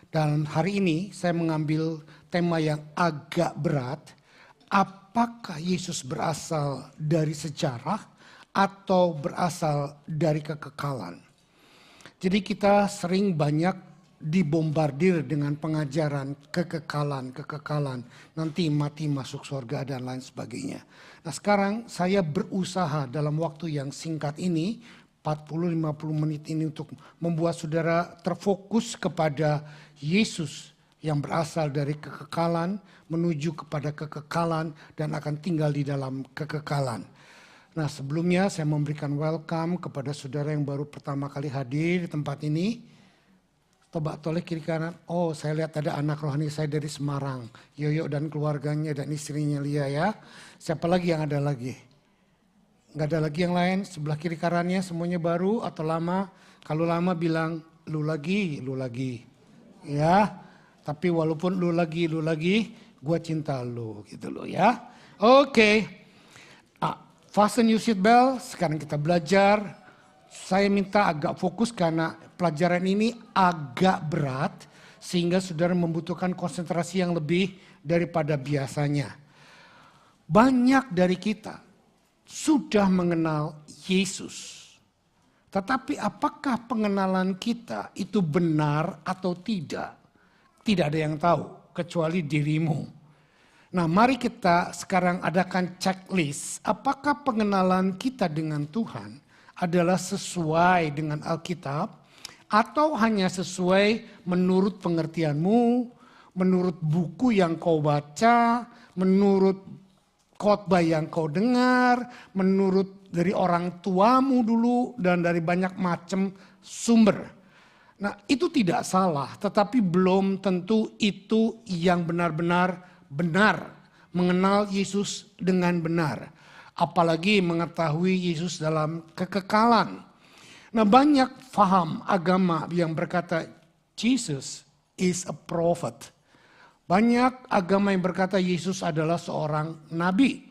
Dan hari ini saya mengambil tema yang agak berat. Apakah Yesus berasal dari sejarah atau berasal dari kekekalan? Jadi kita sering banyak dibombardir dengan pengajaran kekekalan. Nanti mati masuk surga dan lain sebagainya. Nah sekarang saya berusaha dalam waktu yang singkat ini, 40-50 menit ini untuk membuat saudara terfokus kepada Yesus yang berasal dari kekekalan menuju kepada kekekalan dan akan tinggal di dalam kekekalan. Nah sebelumnya saya memberikan welcome kepada saudara yang baru pertama kali hadir di tempat ini. Coba toleh kiri kanan. Oh saya lihat ada anak rohani saya dari Semarang. Yoyo dan keluarganya dan istrinya Lia ya. Siapa lagi yang ada lagi? Nggak ada lagi yang lain, sebelah kiri kanannya semuanya baru atau lama. Kalau lama bilang lu lagi. Ya, tapi walaupun lu lagi, gue cinta lu gitu loh ya. Oke, fasten your seat belt, sekarang kita belajar. Saya minta agak fokus karena pelajaran ini agak berat. Sehingga saudara membutuhkan konsentrasi yang lebih daripada biasanya. Banyak dari kita sudah mengenal Yesus. Tetapi apakah pengenalan kita itu benar atau tidak? Tidak ada yang tahu kecuali dirimu. Nah mari kita sekarang adakan checklist. Apakah pengenalan kita dengan Tuhan adalah sesuai dengan Alkitab? Atau hanya sesuai menurut pengertianmu, menurut buku yang kau baca, menurut khotbah yang kau dengar, menurut dari orang tuamu dulu dan dari banyak macam sumber. Nah itu tidak salah, tetapi belum tentu itu yang benar-benar benar. Mengenal Yesus dengan benar. Apalagi mengetahui Yesus dalam kekekalan. Nah banyak faham agama yang berkata Jesus is a prophet. Banyak agama yang berkata Yesus adalah seorang nabi.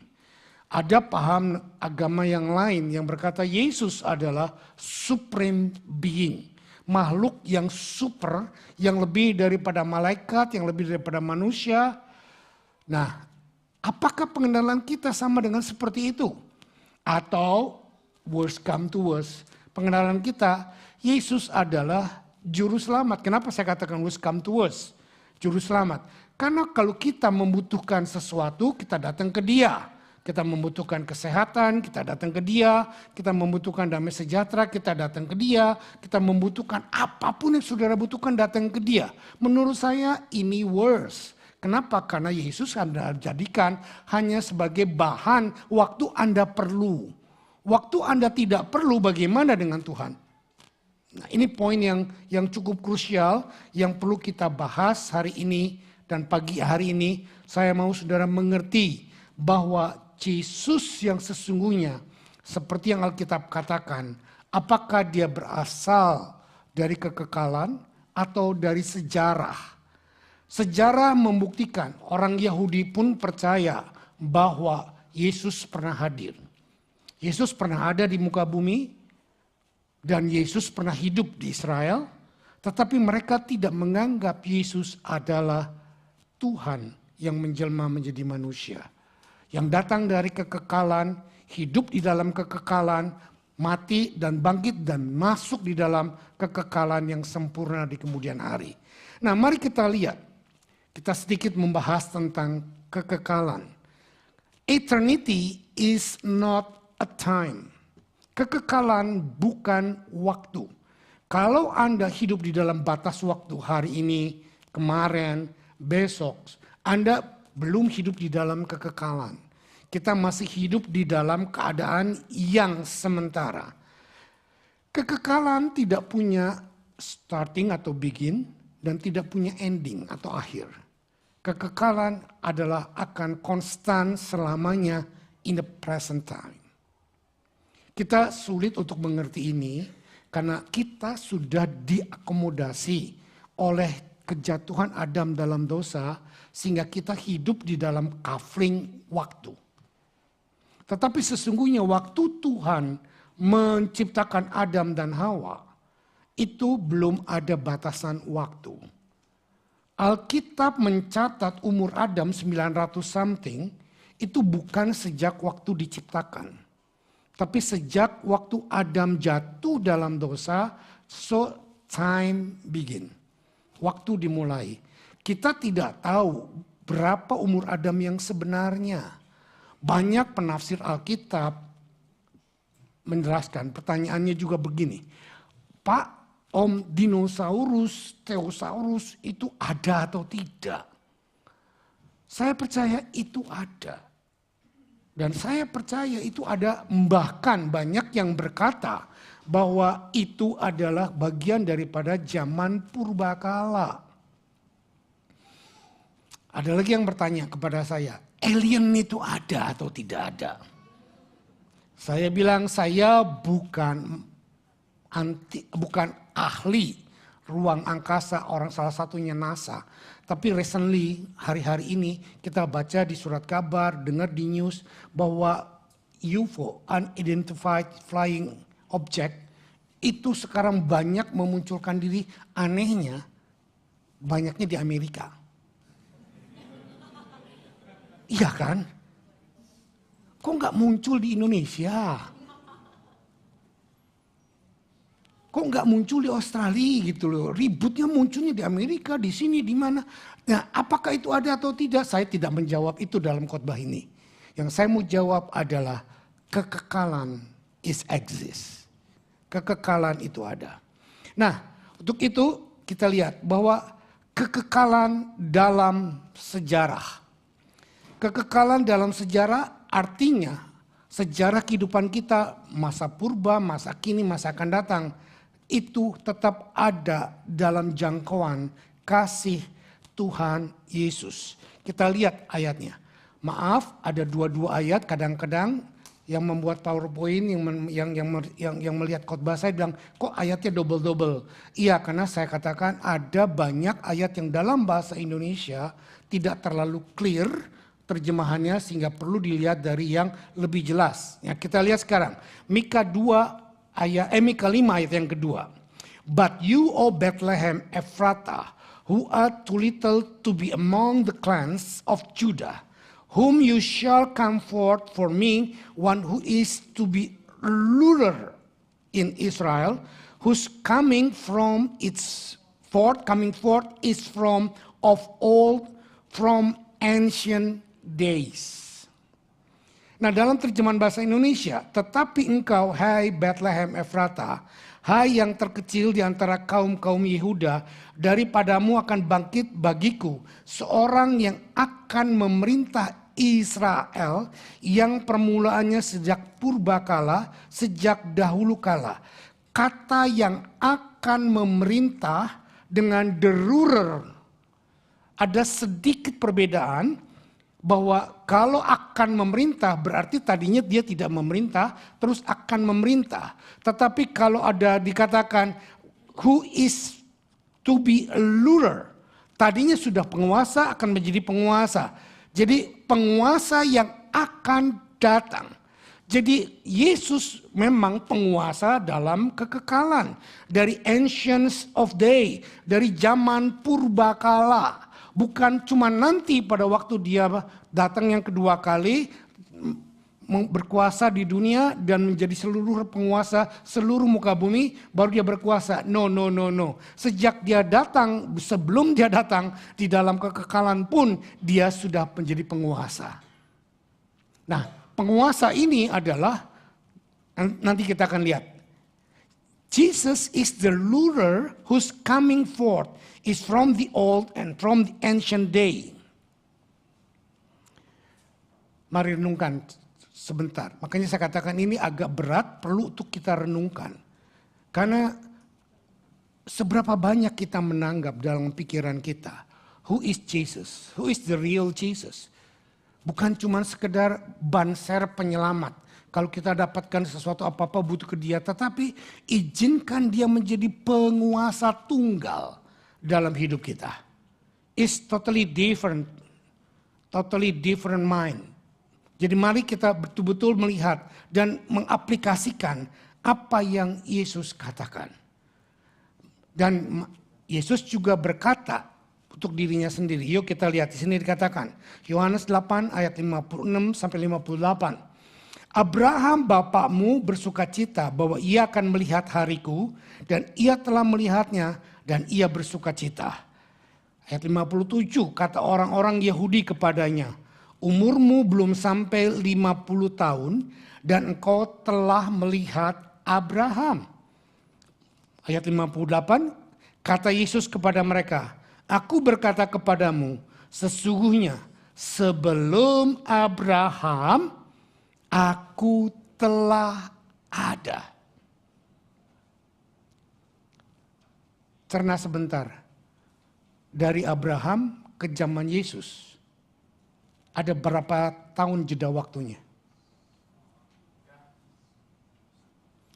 Ada paham agama yang lain yang berkata Yesus adalah supreme being. Makhluk yang super, yang lebih daripada malaikat, yang lebih daripada manusia. Nah, apakah pengenalan kita sama dengan seperti itu? Atau worst come to worst, pengenalan kita Yesus adalah juru selamat. Kenapa saya katakan worst come to worst? Juru selamat. Karena kalau kita membutuhkan sesuatu, kita datang ke Dia. Kita membutuhkan kesehatan, kita datang ke Dia. Kita membutuhkan damai sejahtera, kita datang ke Dia. Kita membutuhkan apapun yang saudara butuhkan, datang ke Dia. Menurut saya ini worse. Kenapa? Karena Yesus Anda jadikan hanya sebagai bahan waktu Anda perlu. Waktu Anda tidak perlu, bagaimana dengan Tuhan? Nah, ini poin yang cukup krusial yang perlu kita bahas hari ini. Dan pagi hari ini saya mau saudara mengerti bahwa Yesus yang sesungguhnya seperti yang Alkitab katakan. Apakah dia berasal dari kekekalan atau dari sejarah? Sejarah membuktikan orang Yahudi pun percaya bahwa Yesus pernah hadir. Yesus pernah ada di muka bumi dan Yesus pernah hidup di Israel. Tetapi mereka tidak menganggap Yesus adalah Tuhan yang menjelma menjadi manusia. Yang datang dari kekekalan, hidup di dalam kekekalan, mati dan bangkit dan masuk di dalam kekekalan yang sempurna di kemudian hari. Nah mari kita lihat, kita sedikit membahas tentang kekekalan. Eternity is not a time. Kekekalan bukan waktu. Kalau Anda hidup di dalam batas waktu hari ini, kemarin, besok, Anda belum hidup di dalam kekekalan. Kita masih hidup di dalam keadaan yang sementara. Kekekalan tidak punya starting atau begin dan tidak punya ending atau akhir. Kekekalan adalah akan konstan selamanya in the present time. Kita sulit untuk mengerti ini karena kita sudah diakomodasi oleh kejatuhan Adam dalam dosa sehingga kita hidup di dalam kafling waktu. Tetapi sesungguhnya waktu Tuhan menciptakan Adam dan Hawa itu belum ada batasan waktu. Alkitab mencatat umur Adam 900 something itu bukan sejak waktu diciptakan. Tapi sejak waktu Adam jatuh dalam dosa, so time begin. Waktu dimulai. Kita tidak tahu berapa umur Adam yang sebenarnya. Banyak penafsir Alkitab menjelaskan, pertanyaannya juga begini. Pak, Om, dinosaurus, stegosaurus itu ada atau tidak? Saya percaya itu ada. Dan saya percaya itu ada, bahkan banyak yang berkata bahwa itu adalah bagian daripada zaman purbakala. Ada lagi yang bertanya kepada saya, alien itu ada atau tidak ada? Saya bilang saya bukan ahli ruang angkasa, orang salah satunya NASA. Tapi recently, hari-hari ini kita baca di surat kabar, dengar di news bahwa UFO, Unidentified Flying Object, itu sekarang banyak memunculkan diri, anehnya banyaknya di Amerika. Iya kan? Kok nggak muncul di Indonesia? Kok nggak muncul di Australia gitu loh. Ributnya munculnya di Amerika, di sini, di mana. Nah, apakah itu ada atau tidak? Saya tidak menjawab itu dalam khotbah ini. Yang saya mau jawab adalah kekekalan is exist. Kekekalan itu ada. Nah, untuk itu kita lihat bahwa kekekalan dalam sejarah. Kekekalan dalam sejarah artinya sejarah kehidupan kita, masa purba, masa kini, masa akan datang, itu tetap ada dalam jangkauan kasih Tuhan Yesus. Kita lihat ayatnya. Maaf, ada dua ayat kadang-kadang yang membuat PowerPoint yang melihat khotbah saya bilang, kok ayatnya double-double? Iya, karena saya katakan ada banyak ayat yang dalam bahasa Indonesia tidak terlalu clear terjemahannya sehingga perlu dilihat dari yang lebih jelas. Ya, kita lihat sekarang. Mika 5 ayat yang kedua. But you, O Bethlehem Ephratah, who are too little to be among the clans of Judah, whom you shall come forth for me, one who is to be ruler in Israel, whose coming forth is from of old, from ancient days. Nah, dalam terjemahan bahasa Indonesia, tetapi engkau, hai Bethlehem Ephratah, hai yang terkecil di antara kaum-kaum Yehuda, daripadamu akan bangkit bagiku seorang yang akan memerintah Israel, yang permulaannya sejak purbakala, sejak dahulu kala. Kata yang akan memerintah dengan the ruler, ada sedikit perbedaan. Bahwa kalau akan memerintah berarti tadinya dia tidak memerintah terus akan memerintah. Tetapi kalau ada dikatakan who is to be a ruler, tadinya sudah penguasa akan menjadi penguasa. Jadi penguasa yang akan datang. Jadi Yesus memang penguasa dalam kekekalan. Dari ancients of day, dari zaman purbakala. Bukan cuma nanti pada waktu dia datang yang kedua kali berkuasa di dunia dan menjadi seluruh penguasa seluruh muka bumi baru dia berkuasa. No. Sejak dia datang, sebelum dia datang di dalam kekekalan pun dia sudah menjadi penguasa. Nah, penguasa ini adalah nanti kita akan lihat. Jesus is the ruler who's coming forth is from the old and from the ancient day. Mari renungkan sebentar. Makanya saya katakan ini agak berat, perlu untuk kita renungkan. Karena seberapa banyak kita menanggap dalam pikiran kita, who is Jesus? Who is the real Jesus? Bukan cuma sekedar banser penyelamat. Kalau kita dapatkan sesuatu apa-apa butuh ke dia. Tetapi izinkan dia menjadi penguasa tunggal dalam hidup kita. It's totally different mind. Jadi mari kita betul-betul melihat dan mengaplikasikan apa yang Yesus katakan. Dan Yesus juga berkata untuk dirinya sendiri. Yuk kita lihat di sini dikatakan. Yohanes 8 ayat 56 sampai 58. Abraham bapakmu bersukacita bahwa ia akan melihat hariku, dan ia telah melihatnya dan ia bersukacita. Ayat 57, kata orang-orang Yahudi kepadanya, umurmu belum sampai 50 tahun dan engkau telah melihat Abraham. Ayat 58, kata Yesus kepada mereka, aku berkata kepadamu, sesungguhnya sebelum Abraham, aku telah ada. Cerna sebentar. Dari Abraham ke zaman Yesus. Ada berapa tahun jeda waktunya?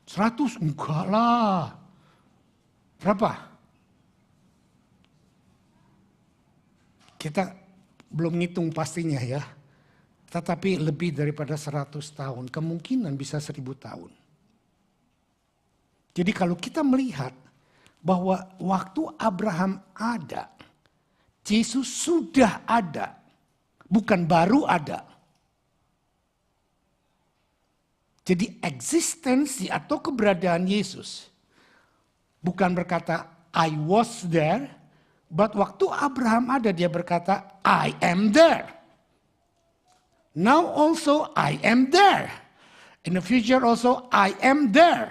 100? Enggak lah. Berapa? Kita belum ngitung pastinya ya. Tetapi lebih daripada 100 tahun. Kemungkinan bisa 1000 tahun. Jadi kalau kita melihat bahwa waktu Abraham ada, Yesus sudah ada, bukan baru ada. Jadi eksistensi atau keberadaan Yesus bukan berkata I was there, but waktu Abraham ada dia berkata I am there. Now also I am there. In the future also I am there.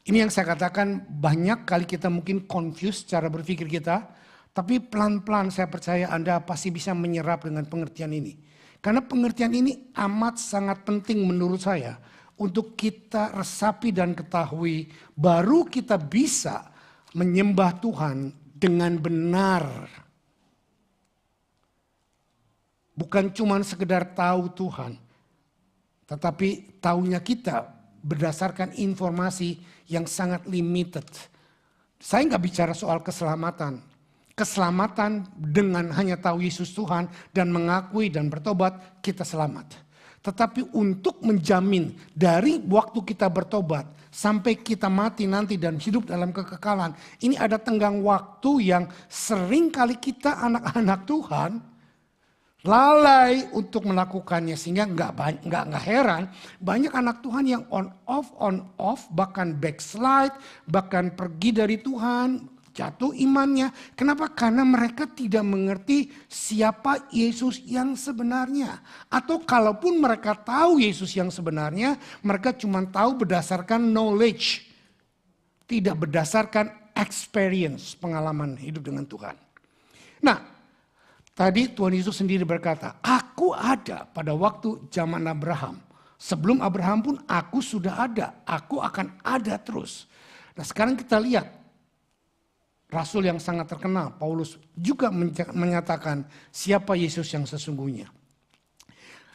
Ini yang saya katakan banyak kali kita mungkin confused cara berpikir kita. Tapi pelan-pelan saya percaya Anda pasti bisa menyerap dengan pengertian ini. Karena pengertian ini amat sangat penting menurut saya. Untuk kita resapi dan ketahui. Baru kita bisa menyembah Tuhan dengan benar. Bukan cuma sekedar tahu Tuhan. Tetapi tahunya kita berdasarkan informasi yang sangat limited. Saya nggak bicara soal keselamatan. Keselamatan dengan hanya tahu Yesus Tuhan dan mengakui dan bertobat, kita selamat. Tetapi untuk menjamin dari waktu kita bertobat sampai kita mati nanti dan hidup dalam kekekalan, ini ada tenggang waktu yang sering kali kita anak-anak Tuhan lalai untuk melakukannya, sehingga nggak heran banyak anak Tuhan yang on off, bahkan backslide, bahkan pergi dari Tuhan. Jatuh imannya. Kenapa? Karena mereka tidak mengerti siapa Yesus yang sebenarnya. Atau kalaupun mereka tahu Yesus yang sebenarnya, mereka cuma tahu berdasarkan knowledge. Tidak berdasarkan experience, pengalaman hidup dengan Tuhan. Nah, tadi Tuhan Yesus sendiri berkata, aku ada pada waktu zaman Abraham. Sebelum Abraham pun aku sudah ada. Aku akan ada terus. Nah sekarang kita lihat. Rasul yang sangat terkenal, Paulus juga menyatakan siapa Yesus yang sesungguhnya.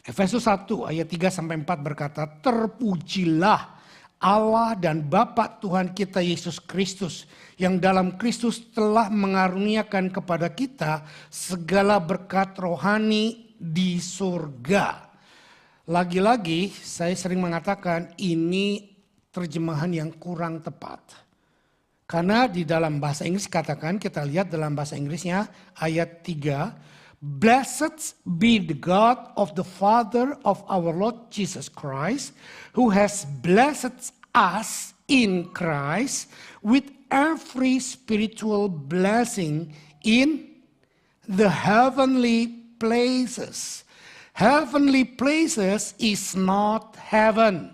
Efesus 1 ayat 3-4 berkata, terpujilah Allah dan Bapa Tuhan kita Yesus Kristus, yang dalam Kristus telah mengaruniakan kepada kita segala berkat rohani di surga. Lagi-lagi saya sering mengatakan ini terjemahan yang kurang tepat. Karena di dalam bahasa Inggris katakan, kita lihat dalam bahasa Inggrisnya ayat 3. Blessed be the God of the Father of our Lord Jesus Christ, who has blessed us in Christ with every spiritual blessing in the heavenly places. Heavenly places is not heaven.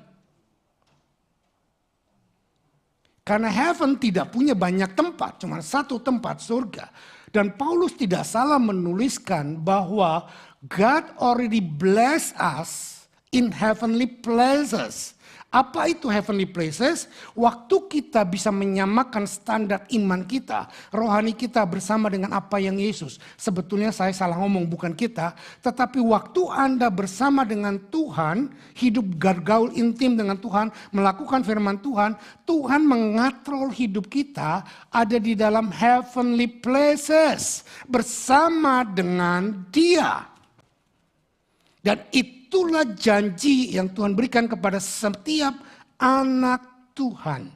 Karena heaven tidak punya banyak tempat, cuma satu tempat, surga. Dan Paulus tidak salah menuliskan bahwa God already bless us in heavenly places. Apa itu heavenly places? Waktu kita bisa menyamakan standar iman kita, rohani kita bersama dengan apa yang Yesus. Sebetulnya saya salah ngomong, bukan kita. Tetapi waktu Anda bersama dengan Tuhan, hidup bergaul intim dengan Tuhan, melakukan firman Tuhan, Tuhan mengatrol hidup kita ada di dalam heavenly places bersama dengan Dia. Dan itulah janji yang Tuhan berikan kepada setiap anak Tuhan.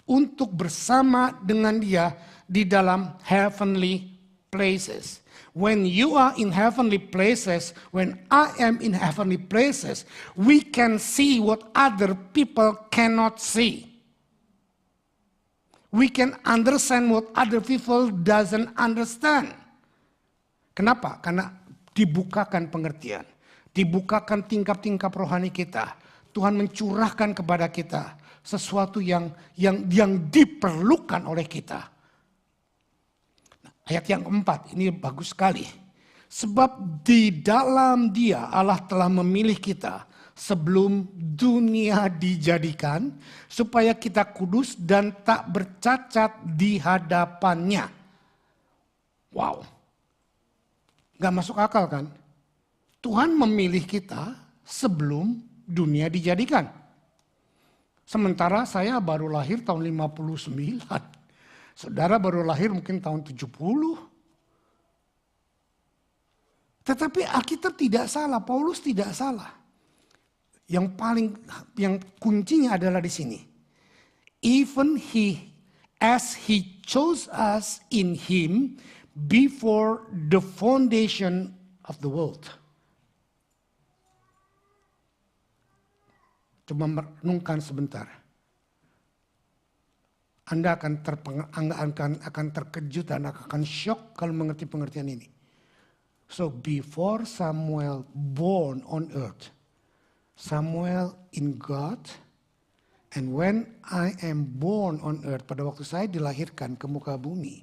untuk bersama dengan Dia di dalam heavenly places. When you are in heavenly places, when I am in heavenly places, we can see what other people cannot see. We can understand what other people doesn't understand. Kenapa? Karena dibukakan pengertian, dibukakan tingkap-tingkap rohani kita. Tuhan mencurahkan kepada kita sesuatu yang diperlukan oleh kita. Nah, ayat yang keempat ini bagus sekali. Sebab di dalam Dia Allah telah memilih kita sebelum dunia dijadikan, supaya kita kudus dan tak bercacat di hadapannya. Wow, gak masuk akal kan? Tuhan memilih kita sebelum dunia dijadikan. Sementara saya baru lahir tahun 59. Saudara baru lahir mungkin tahun 70. Tetapi Alkitab tidak salah, Paulus tidak salah. Yang kuncinya adalah di sini. Even as he chose us in him before the foundation of the world. Coba merenungkan sebentar. Anda akan terkejut dan akan shock kalau mengerti pengertian ini. So before Samuel born on earth, Samuel in God, and when I am born on earth, pada waktu saya dilahirkan ke muka bumi,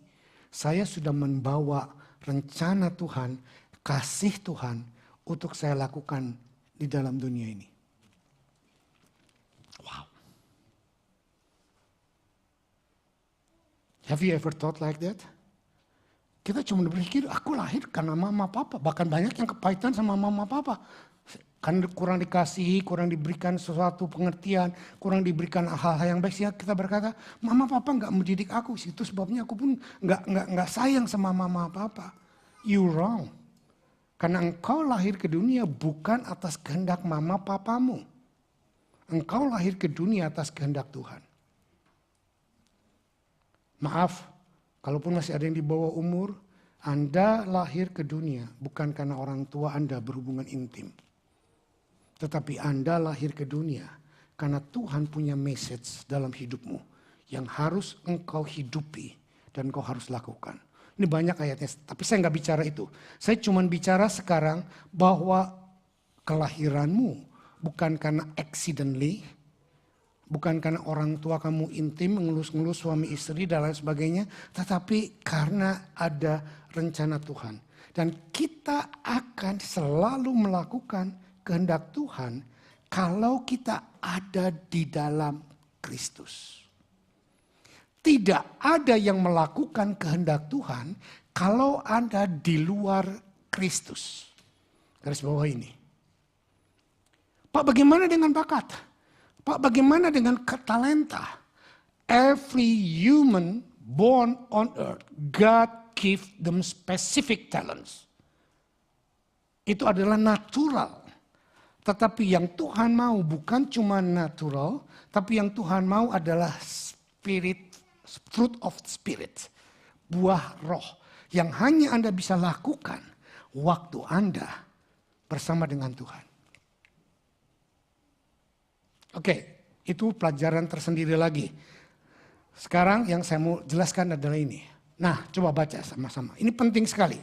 saya sudah membawa rencana Tuhan, kasih Tuhan untuk saya lakukan di dalam dunia ini. Wow. Have you ever thought like that? Kita cuma berpikir, aku lahir karena mama papa. Bahkan banyak yang kepahitan sama mama papa. Kan kurang dikasihi, kurang diberikan sesuatu pengertian, kurang diberikan hal-hal yang baik. Sehingga kita berkata, mama papa gak mendidik aku. Itu sebabnya aku pun gak sayang sama mama papa. You wrong. Karena engkau lahir ke dunia bukan atas kehendak mama papamu. Engkau lahir ke dunia atas kehendak Tuhan. Maaf, kalaupun masih ada yang di bawah umur, Anda lahir ke dunia bukan karena orang tua Anda berhubungan intim. Tetapi Anda lahir ke dunia karena Tuhan punya message dalam hidupmu yang harus engkau hidupi dan engkau harus lakukan. Ini banyak ayatnya, tapi saya nggak bicara itu. Saya cuma bicara sekarang bahwa kelahiranmu bukan karena accidentally, bukan karena orang tua kamu intim mengelus-ngelus suami istri dan lain sebagainya, tetapi karena ada rencana Tuhan. Dan kita akan selalu melakukan kehendak Tuhan kalau kita ada di dalam Kristus. Tidak ada yang melakukan kehendak Tuhan kalau Anda di luar Kristus. Garis bawah ini. Pak, bagaimana dengan bakat? Pak, bagaimana dengan talenta? Every human born on earth, God give them specific talents. Itu adalah natural. Tetapi yang Tuhan mau bukan cuma natural, tapi yang Tuhan mau adalah spirit, fruit of spirit, buah roh yang hanya Anda bisa lakukan waktu Anda bersama dengan Tuhan. Oke, itu pelajaran tersendiri lagi. Sekarang yang saya mau jelaskan adalah ini. Nah, coba baca sama-sama. Ini penting sekali.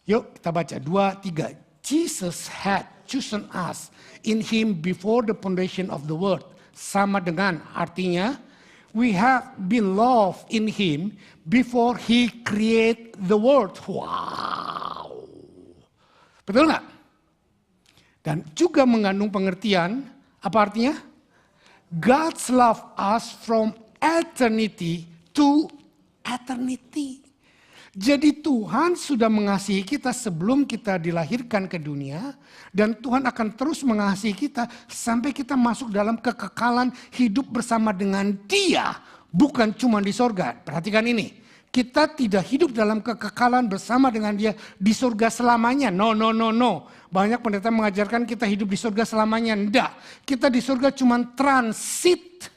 Yuk kita baca 2, 3. Jesus had chosen us in him before the foundation of the world. Sama dengan artinya, we have been loved in him before he create the world. Wow. Betul nggak? Dan juga mengandung pengertian, apa artinya? God's love us from eternity to eternity. Jadi Tuhan sudah mengasihi kita sebelum kita dilahirkan ke dunia. Dan Tuhan akan terus mengasihi kita sampai kita masuk dalam kekekalan hidup bersama dengan Dia. Bukan cuma di sorga. Perhatikan ini. Kita tidak hidup dalam kekekalan bersama dengan Dia di surga selamanya. No. Banyak pendeta mengajarkan kita hidup di surga selamanya. Enggak. Kita di surga cuma transit.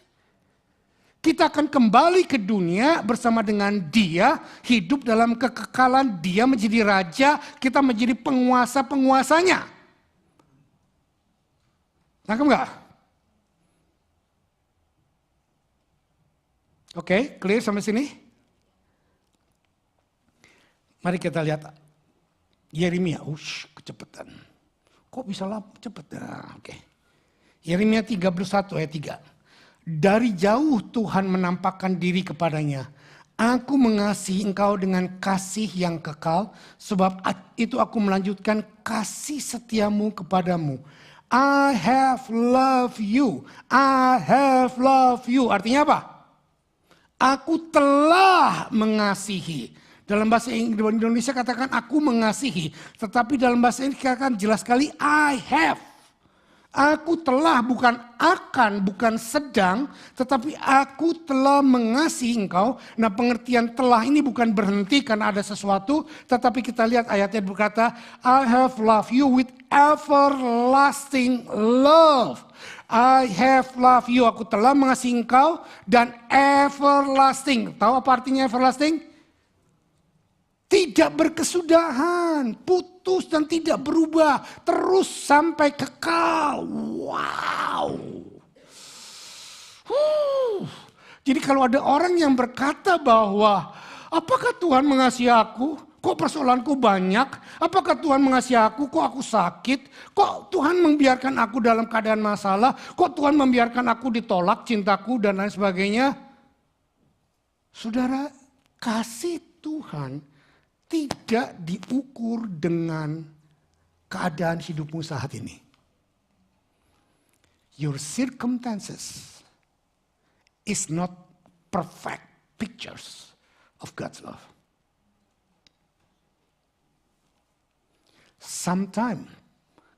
Kita akan kembali ke dunia bersama dengan Dia, hidup dalam kekekalan, Dia menjadi raja, kita menjadi penguasa-penguasanya. Nangkep nggak? Oke, clear sampai sini? Mari kita lihat Yeremia. Kecepatan. Kok bisa cepet? Nah, oke. Yeremia 31 ayat 3. Dari jauh Tuhan menampakkan diri kepadanya. Aku mengasihi engkau dengan kasih yang kekal, sebab itu aku melanjutkan kasih setiamu kepadamu. I have loved you. I have loved you. Artinya apa? Aku telah mengasihi. Dalam bahasa Indonesia katakan aku mengasihi. Tetapi dalam bahasa Inggris katakan jelas sekali I have. Aku telah, bukan akan, bukan sedang, tetapi aku telah mengasihi engkau. Nah, pengertian telah ini bukan berhenti karena ada sesuatu, tetapi kita lihat ayatnya berkata, I have loved you with everlasting love. I have loved you, aku telah mengasihi engkau dan everlasting. Tahu apa artinya everlasting? Tidak berkesudahan, putus dan tidak berubah, terus sampai kekal. Wow. Jadi kalau ada orang yang berkata bahwa, apakah Tuhan mengasihi aku? Kok persoalanku banyak? Apakah Tuhan mengasihi aku? Kok aku sakit? Kok Tuhan membiarkan aku dalam keadaan masalah? Kok Tuhan membiarkan aku ditolak cintaku dan lain sebagainya? Saudara, kasih Tuhan tidak diukur dengan keadaan hidupmu saat ini. Your circumstances is not perfect pictures of God's love. Sometimes,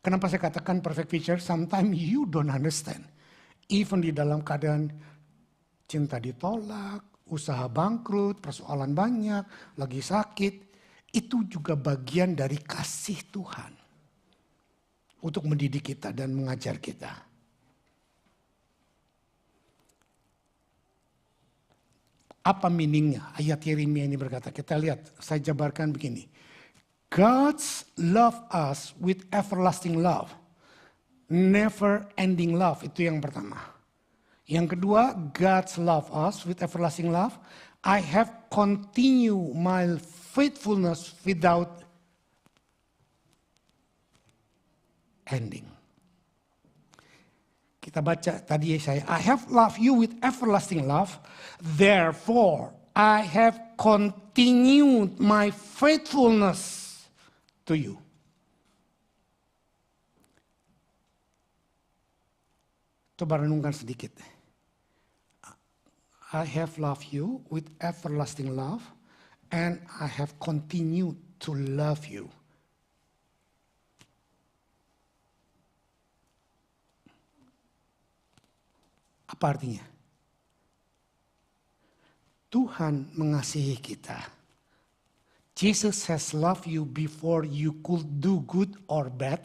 kenapa saya katakan perfect picture? Sometimes you don't understand. Even di dalam keadaan cinta ditolak, usaha bangkrut, persoalan banyak, lagi sakit. Itu juga bagian dari kasih Tuhan. Untuk mendidik kita dan mengajar kita. Apa meaningnya? Ayat Yeremia ini berkata, kita lihat, saya jabarkan begini. God's love us with everlasting love. Never ending love, itu yang pertama. Yang kedua, God's love us with everlasting love. I have continued my faithfulness without ending. Kita baca tadi saya, I have loved you with everlasting love, therefore I have continued my faithfulness to you. Coba renungkan sedikit. I have loved you with everlasting love, and I have continued to love you. Apa artinya? Tuhan mengasihi kita. Jesus has loved you before you could do good or bad.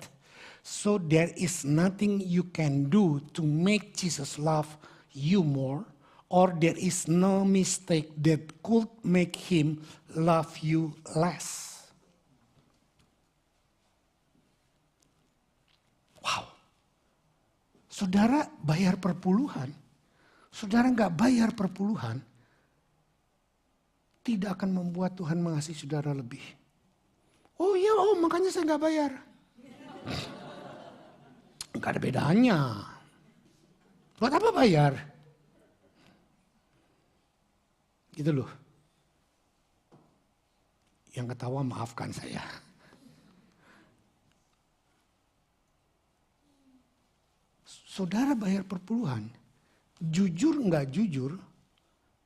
So there is nothing you can do to make Jesus love you more. Or there is no mistake that could make him love you less. Wow. Saudara bayar perpuluhan. Saudara nggak bayar perpuluhan. Tidak akan membuat Tuhan mengasihi saudara lebih. Oh iya, makanya saya nggak bayar. Nggak ada bedanya. Buat apa bayar? Gitu loh. Yang ketawa maafkan saya. Saudara bayar perpuluhan, jujur nggak jujur,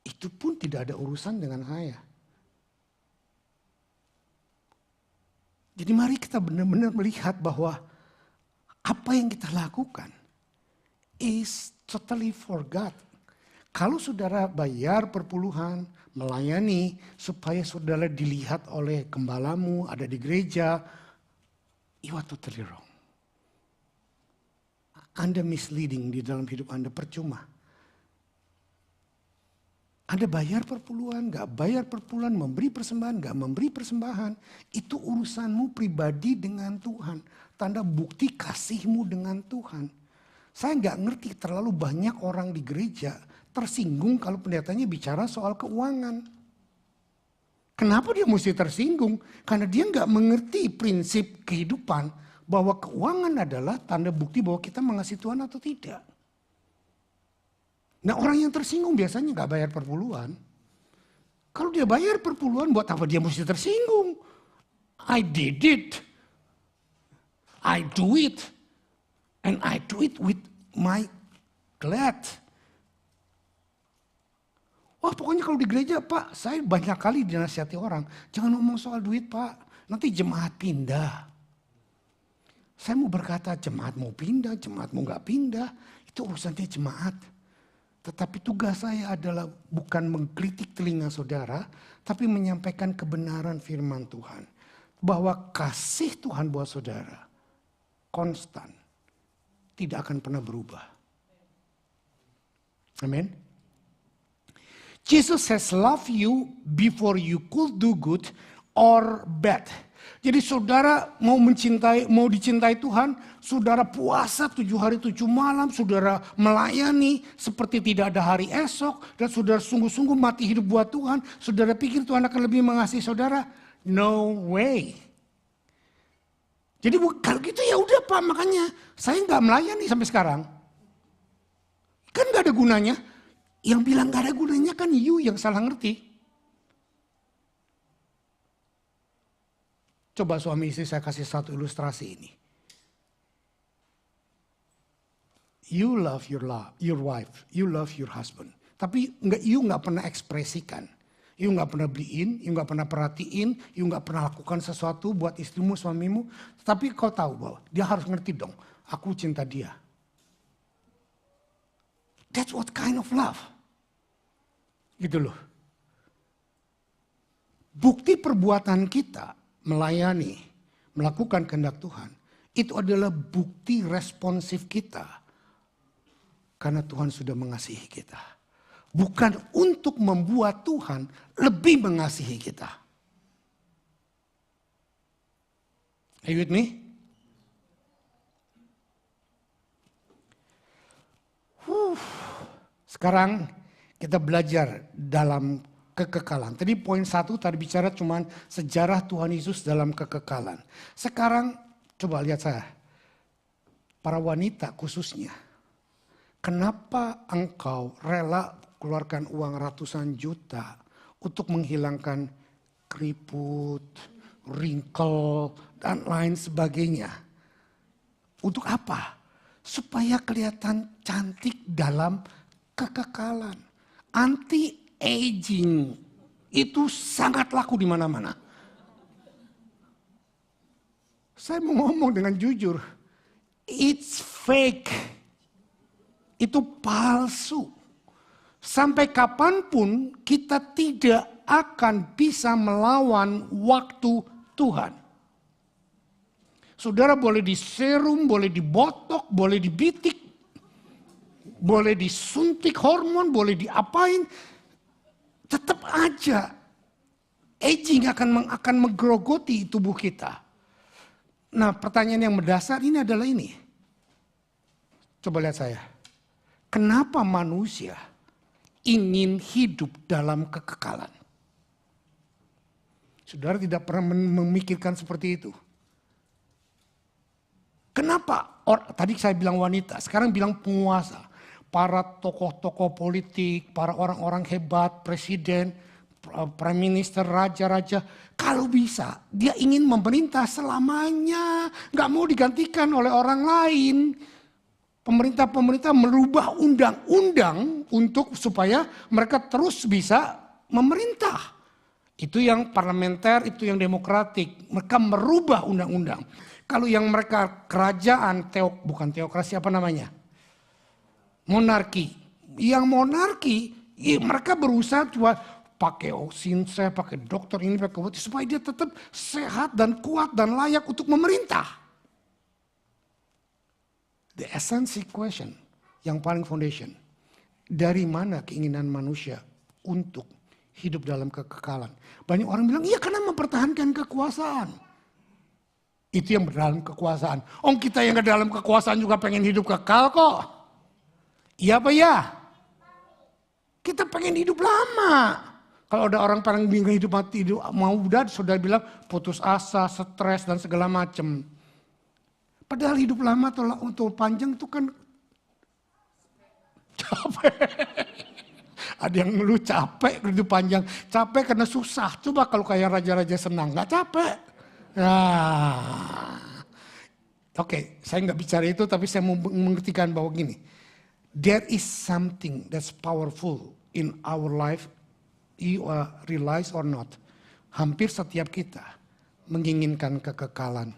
itu pun tidak ada urusan dengan saya. Jadi mari kita benar-benar melihat bahwa apa yang kita lakukan is totally for God. Kalau saudara bayar perpuluhan, melayani supaya saudara dilihat oleh gembalamu, ada di gereja, you are totally wrong. Anda misleading di dalam hidup Anda, percuma. Anda bayar perpuluhan, gak bayar perpuluhan, memberi persembahan, gak memberi persembahan. Itu urusanmu pribadi dengan Tuhan. Tanda bukti kasihmu dengan Tuhan. Saya gak ngerti terlalu banyak orang di gereja tersinggung kalau pendetanya bicara soal keuangan. Kenapa dia mesti tersinggung? Karena dia gak mengerti prinsip kehidupan bahwa keuangan adalah tanda bukti bahwa kita mengasihi Tuhan atau tidak. Nah, orang yang tersinggung biasanya gak bayar perpuluhan. Kalau dia bayar perpuluhan, buat apa dia mesti tersinggung? I did it. I do it. And I do it with my glad. Wah, pokoknya kalau di gereja, Pak, saya banyak kali dinasihati orang. Jangan ngomong soal duit, Pak. Nanti jemaat pindah. Saya mau berkata, jemaat mau pindah, jemaat mau gak pindah. Itu urusannya jemaat. Tetapi tugas saya adalah bukan menggelitik telinga saudara, tapi menyampaikan kebenaran firman Tuhan. Bahwa kasih Tuhan buat saudara konstan, tidak akan pernah berubah. Amin. Jesus has loved you before you could do good or bad. Jadi saudara mau dicintai Tuhan, saudara puasa 7 hari 7 malam, saudara melayani seperti tidak ada hari esok, dan saudara sungguh-sungguh mati hidup buat Tuhan, saudara pikir Tuhan akan lebih mengasihi saudara? No way. Jadi kalau gitu ya udah Pak, makanya saya nggak melayani sampai sekarang. Kan nggak ada gunanya. Yang bilang nggak ada gunanya kan you yang salah ngerti. Coba suami istri saya kasih satu ilustrasi ini. You love your wife, you love your husband. Tapi you nggak pernah ekspresikan. You nggak pernah beliin, you nggak pernah perhatiin, you nggak pernah lakukan sesuatu buat istrimu, suamimu. Tapi kau tahu bahwa dia harus ngerti dong, aku cinta dia. That's what kind of love. Gitu loh. Bukti perbuatan kita melayani, melakukan kehendak Tuhan, itu adalah bukti responsif kita. Karena Tuhan sudah mengasihi kita. Bukan untuk membuat Tuhan lebih mengasihi kita. Are you with me? Sekarang kita belajar dalam kekekalan. Tadi poin 1 tadi bicara cuman sejarah Tuhan Yesus dalam kekekalan. Sekarang coba lihat saya. Para wanita khususnya. Kenapa engkau rela keluarkan uang ratusan juta untuk menghilangkan keriput, wrinkle, dan lain sebagainya? Untuk apa? Supaya kelihatan cantik dalam kekekalan. Anti-aging itu sangat laku di mana-mana. Saya mau ngomong dengan jujur, it's fake. Itu palsu. Sampai kapanpun kita tidak akan bisa melawan waktu Tuhan. Saudara boleh diserum, boleh dibotok, boleh dibitik, boleh disuntik hormon, boleh diapain. Tetap aja aging akan menggerogoti tubuh kita. Nah, pertanyaan yang mendasar ini adalah ini. Coba lihat saya. Kenapa manusia ingin hidup dalam kekekalan? Saudara tidak pernah memikirkan seperti itu. Kenapa? Tadi saya bilang wanita, sekarang bilang penguasa. Para tokoh-tokoh politik, para orang-orang hebat, presiden, prime minister, raja-raja. Kalau bisa, dia ingin memerintah selamanya. Gak mau digantikan oleh orang lain. Pemerintah-pemerintah merubah undang-undang untuk supaya mereka terus bisa memerintah. Itu yang parlementer, itu yang demokratik. Mereka merubah undang-undang. Kalau yang mereka kerajaan, bukan teokrasi apa namanya? Monarki. Yang monarki, mereka berusaha coba pakai osinse, pakai dokter ini, pakai itu supaya dia tetap sehat dan kuat dan layak untuk memerintah. The essence question yang paling foundation. Dari mana keinginan manusia untuk hidup dalam kekekalan. Banyak orang bilang, iya karena mempertahankan kekuasaan. Itu yang dalam kekuasaan. Kita yang dalam kekuasaan juga pengen hidup kekal kok. Iya apa ya? Kita pengen hidup lama. Kalau ada orang pengen hidup mati, mau udah sudah bilang putus asa, stres dan segala macam. Padahal hidup lama atau panjang itu kan capek. Ada yang ngeluh capek hidup panjang. Capek karena susah. Coba kalau kayak raja-raja senang, gak capek. Oke, saya nggak bicara itu tapi saya mau mengertikan bahwa gini. There is something that's powerful in our life. You realize or not. Hampir setiap kita menginginkan kekekalan.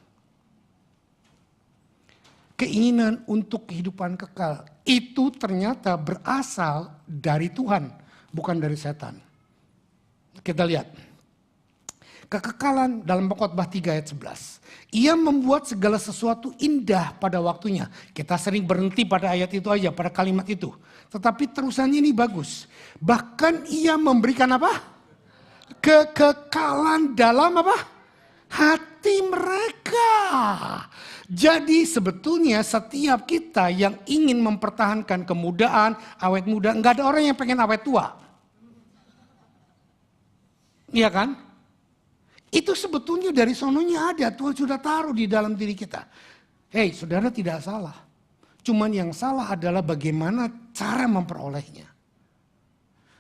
Keinginan untuk kehidupan kekal itu ternyata berasal dari Tuhan, bukan dari setan. Kita lihat. Kekekalan dalam Khotbah 3 ayat 11. Ia membuat segala sesuatu indah pada waktunya. Kita sering berhenti pada ayat itu aja, pada kalimat itu. Tetapi terusannya ini bagus. Bahkan ia memberikan apa? Kekekalan dalam apa? Hati mereka. Jadi sebetulnya setiap kita yang ingin mempertahankan kemudaan, awet muda, nggak ada orang yang pengen awet tua. Iya kan? Itu sebetulnya dari sononya ada, Tuhan sudah taruh di dalam diri kita. Hei, saudara tidak salah. Cuman yang salah adalah bagaimana cara memperolehnya.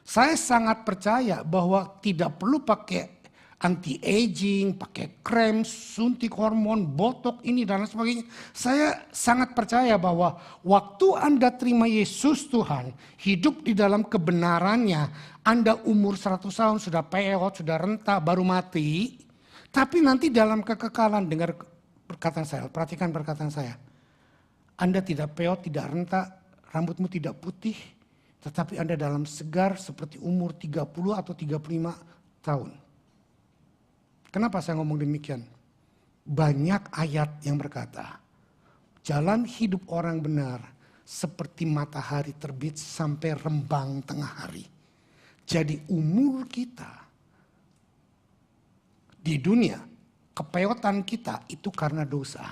Saya sangat percaya bahwa tidak perlu pakai anti-aging, pakai krem, suntik hormon, botok ini dan lain sebagainya. Saya sangat percaya bahwa waktu Anda terima Yesus Tuhan, hidup di dalam kebenarannya, Anda umur 100 tahun sudah peot, sudah renta, baru mati. Tapi nanti dalam kekekalan, dengar perkataan saya, perhatikan perkataan saya. Anda tidak peot, tidak renta, rambutmu tidak putih, tetapi Anda dalam segar seperti umur 30 atau 35 tahun. Kenapa saya ngomong demikian? Banyak ayat yang berkata, jalan hidup orang benar seperti matahari terbit sampai rembang tengah hari. Jadi umur kita di dunia, kepeotan kita itu karena dosa.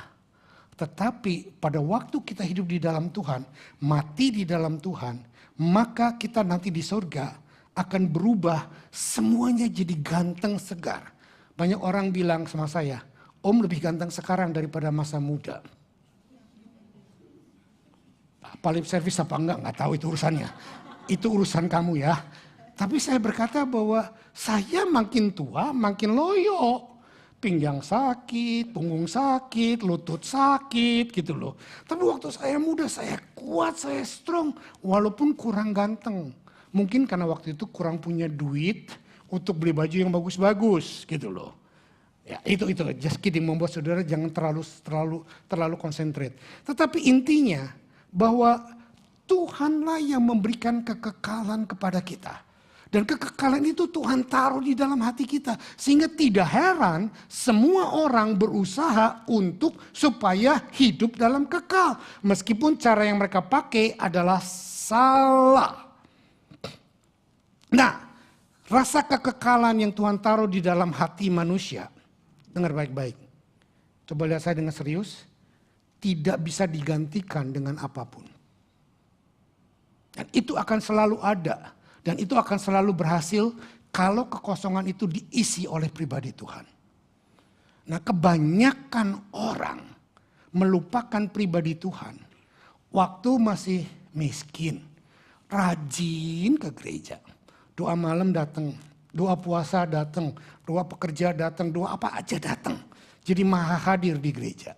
Tetapi pada waktu kita hidup di dalam Tuhan, mati di dalam Tuhan, maka kita nanti di surga akan berubah semuanya jadi ganteng segar. Banyak orang bilang sama saya, Om lebih ganteng sekarang daripada masa muda. Apa lip service apa enggak tahu itu urusannya. Itu urusan kamu ya. Tapi saya berkata bahwa saya makin tua makin loyo. Pinggang sakit, punggung sakit, lutut sakit gitu loh. Tapi waktu saya muda saya kuat, saya strong. Walaupun kurang ganteng. Mungkin karena waktu itu kurang punya duit untuk beli baju yang bagus-bagus gitu loh. Ya itu just kidding, membuat saudara jangan terlalu konsentrate. Tetapi intinya bahwa Tuhanlah yang memberikan kekekalan kepada kita. Dan kekekalan itu Tuhan taruh di dalam hati kita. Sehingga tidak heran semua orang berusaha untuk supaya hidup dalam kekal. Meskipun cara yang mereka pakai adalah salah. Nah, rasa kekekalan yang Tuhan taruh di dalam hati manusia. Dengar baik-baik. Coba lihat saya dengan serius. Tidak bisa digantikan dengan apapun. Dan itu akan selalu ada. Dan itu akan selalu berhasil kalau kekosongan itu diisi oleh pribadi Tuhan. Nah, kebanyakan orang melupakan pribadi Tuhan. Waktu masih miskin, rajin ke gereja. Doa malam datang, doa puasa datang, doa pekerja datang, doa apa aja datang. Jadi maha hadir di gereja.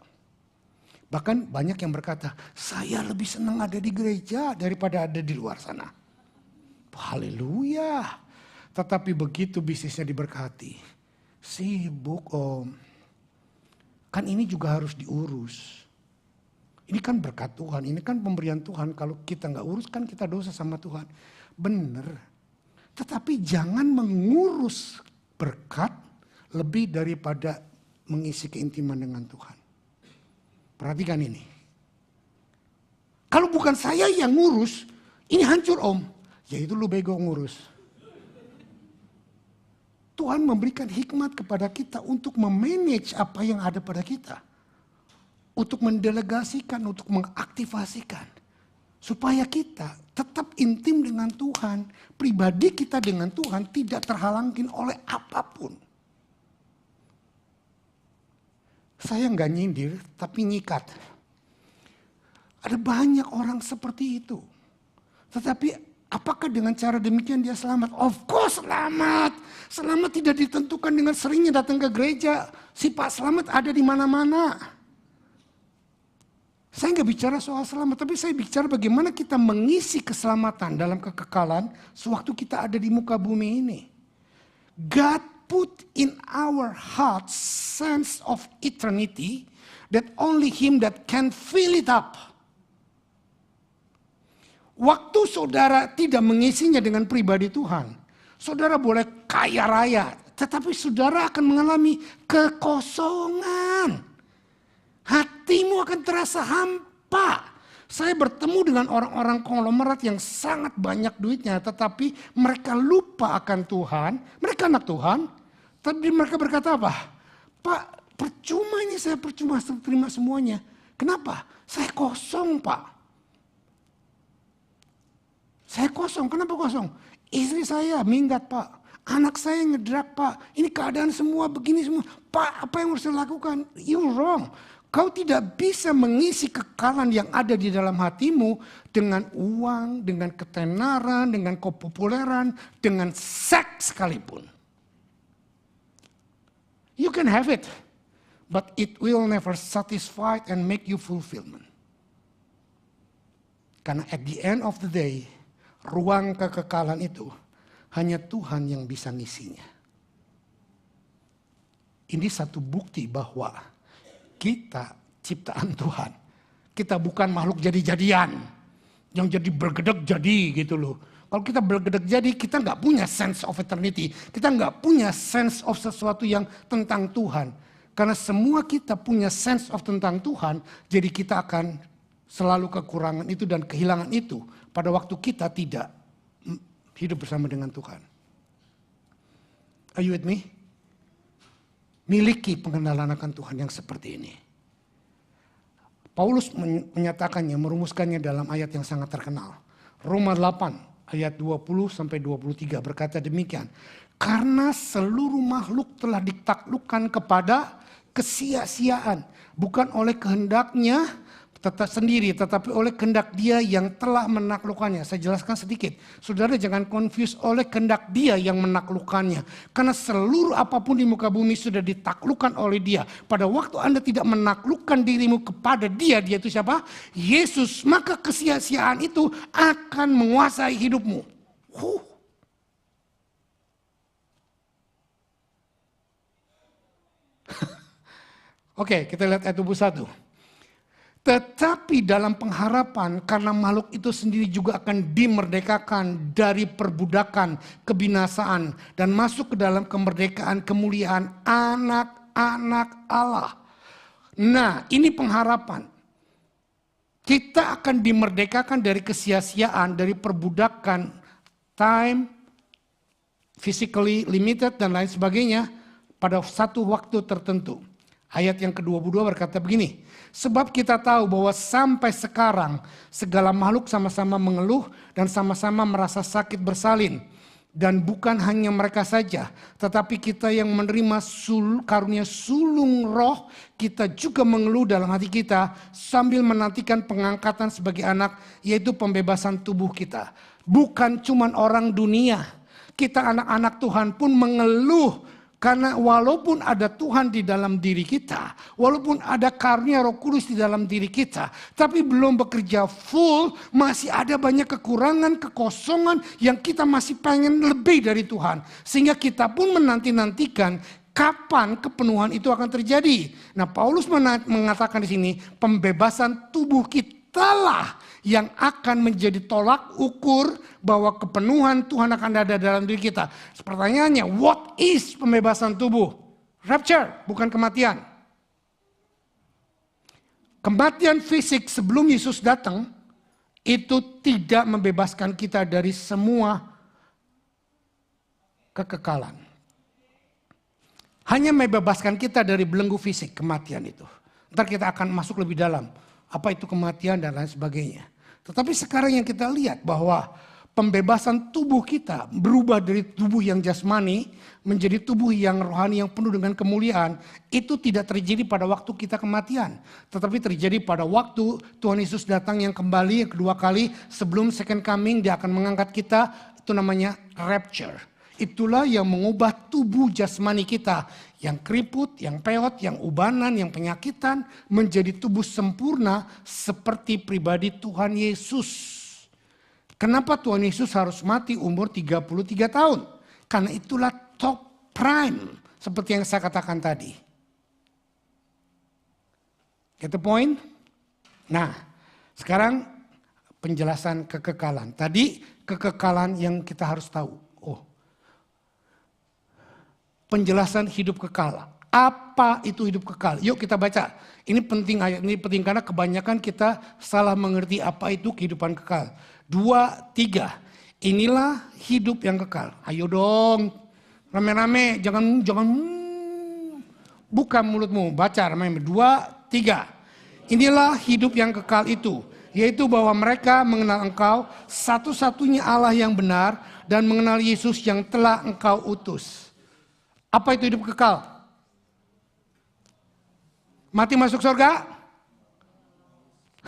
Bahkan banyak yang berkata, saya lebih senang ada di gereja daripada ada di luar sana. Haleluya. Tetapi begitu bisnisnya diberkati. Sibuk Om. Kan ini juga harus diurus. Ini kan berkat Tuhan, ini kan pemberian Tuhan. Kalau kita nggak urus kan kita dosa sama Tuhan. Benar. Tetapi jangan mengurus berkat lebih daripada mengisi keintiman dengan Tuhan. Perhatikan ini. Kalau bukan saya yang ngurus, ini hancur Om. Ya itu lu bego ngurus. Tuhan memberikan hikmat kepada kita untuk memanage apa yang ada pada kita. Untuk mendelegasikan, untuk mengaktifasikan. Supaya kita tetap intim dengan Tuhan. Pribadi kita dengan Tuhan tidak terhalangin oleh apapun. Saya nggak nyindir, tapi nyikat. Ada banyak orang seperti itu. Tetapi apakah dengan cara demikian dia selamat? Of course selamat. Selamat tidak ditentukan dengan seringnya datang ke gereja. Si Pak Selamat ada di mana-mana. Saya nggak bicara soal selamat, tapi saya bicara bagaimana kita mengisi keselamatan dalam kekekalan sewaktu kita ada di muka bumi ini. God put in our hearts sense of eternity that only Him that can fill it up. Waktu saudara tidak mengisinya dengan pribadi Tuhan, saudara boleh kaya raya, tetapi saudara akan mengalami kekosongan. Hatimu akan terasa hampa. Saya bertemu dengan orang-orang konglomerat yang sangat banyak duitnya, tetapi mereka lupa akan Tuhan. Mereka anak Tuhan, tapi mereka berkata apa? Pak, percuma ini saya percuma terima semuanya. Kenapa? Saya kosong, Pak. Saya kosong, kenapa kosong? Istri saya minggat, Pak. Anak saya ngedrak, Pak. Ini keadaan semua begini semua. Pak, apa yang harus saya lakukan? You wrong. Kau tidak bisa mengisi kekekalan yang ada di dalam hatimu dengan uang, dengan ketenaran, dengan kepopuleran, dengan seks sekalipun. You can have it, but it will never satisfy and make you fulfillment. Karena at the end of the day, ruang kekekalan itu hanya Tuhan yang bisa ngisinya. Ini satu bukti bahwa kita ciptaan Tuhan. Kita bukan makhluk jadi-jadian. Yang jadi bergedek jadi gitu loh. Kalau kita bergedek jadi, kita nggak punya sense of eternity. Kita nggak punya sense of sesuatu yang tentang Tuhan. Karena semua kita punya sense of tentang Tuhan, jadi kita akan selalu kekurangan itu dan kehilangan itu pada waktu kita tidak hidup bersama dengan Tuhan. Are you with me? Miliki pengenalan akan Tuhan yang seperti ini. Paulus menyatakannya, merumuskannya dalam ayat yang sangat terkenal. Roma 8 ayat 20-23 berkata demikian. Karena seluruh makhluk telah ditaklukkan kepada kesia-siaan. Bukan oleh kehendaknya tetapi oleh kehendak Dia yang telah menaklukkannya. Saya jelaskan sedikit. Saudara jangan confuse oleh kehendak Dia yang menaklukkannya. Karena seluruh apapun di muka bumi sudah ditaklukkan oleh Dia. Pada waktu Anda tidak menaklukkan dirimu kepada Dia, Dia itu siapa? Yesus. Maka kesia-siaan itu akan menguasai hidupmu. Oke, kita lihat ayat 21. Tetapi dalam pengharapan karena makhluk itu sendiri juga akan dimerdekakan dari perbudakan kebinasaan dan masuk ke dalam kemerdekaan kemuliaan anak-anak Allah. Nah, ini pengharapan. Kita akan dimerdekakan dari kesia-siaan, dari perbudakan time, physically limited dan lain sebagainya pada satu waktu tertentu. Ayat yang ke-22 berkata begini, sebab kita tahu bahwa sampai sekarang segala makhluk sama-sama mengeluh dan sama-sama merasa sakit bersalin. Dan bukan hanya mereka saja, tetapi kita yang menerima karunia sulung roh, kita juga mengeluh dalam hati kita sambil menantikan pengangkatan sebagai anak, yaitu pembebasan tubuh kita. Bukan cuma orang dunia, kita anak-anak Tuhan pun mengeluh. Karena walaupun ada Tuhan di dalam diri kita, walaupun ada karunia Roh Kudus di dalam diri kita, tapi belum bekerja full, masih ada banyak kekurangan, kekosongan yang kita masih pengen lebih dari Tuhan. Sehingga kita pun menanti-nantikan kapan kepenuhan itu akan terjadi. Nah, Paulus mengatakan di sini, pembebasan tubuh kita lah yang akan menjadi tolak ukur bahwa kepenuhan Tuhan akan ada dalam diri kita. Pertanyaannya, what is pembebasan tubuh? Rapture, bukan kematian. Kematian fisik sebelum Yesus datang, itu tidak membebaskan kita dari semua kekekalan. Hanya membebaskan kita dari belenggu fisik, kematian itu. Ntar kita akan masuk lebih dalam. Apa itu kematian dan lain sebagainya. Tetapi sekarang yang kita lihat bahwa pembebasan tubuh kita berubah dari tubuh yang jasmani menjadi tubuh yang rohani yang penuh dengan kemuliaan. Itu tidak terjadi pada waktu kita kematian. Tetapi terjadi pada waktu Tuhan Yesus datang yang kembali yang kedua kali. Sebelum second coming dia akan mengangkat kita. Itu namanya rapture. Itulah yang mengubah tubuh jasmani kita. Yang keriput, yang peot, yang ubanan, yang penyakitan. Menjadi tubuh sempurna seperti pribadi Tuhan Yesus. Kenapa Tuhan Yesus harus mati umur 33 tahun? Karena itulah top prime. Seperti yang saya katakan tadi. Get the point? Nah, sekarang penjelasan kekekalan. Tadi kekekalan yang kita harus tahu. Penjelasan hidup kekal. Apa itu hidup kekal? Yuk kita baca. Ini penting, ayat ini penting karena kebanyakan kita salah mengerti apa itu kehidupan kekal. 2, 3. Inilah hidup yang kekal. Ayo dong. Rame-rame. Jangan buka mulutmu. Baca rame. 2, 3. Inilah hidup yang kekal itu. Yaitu bahwa mereka mengenal engkau satu-satunya Allah yang benar. Dan mengenal Yesus yang telah engkau utus. Apa itu hidup kekal? Mati masuk surga?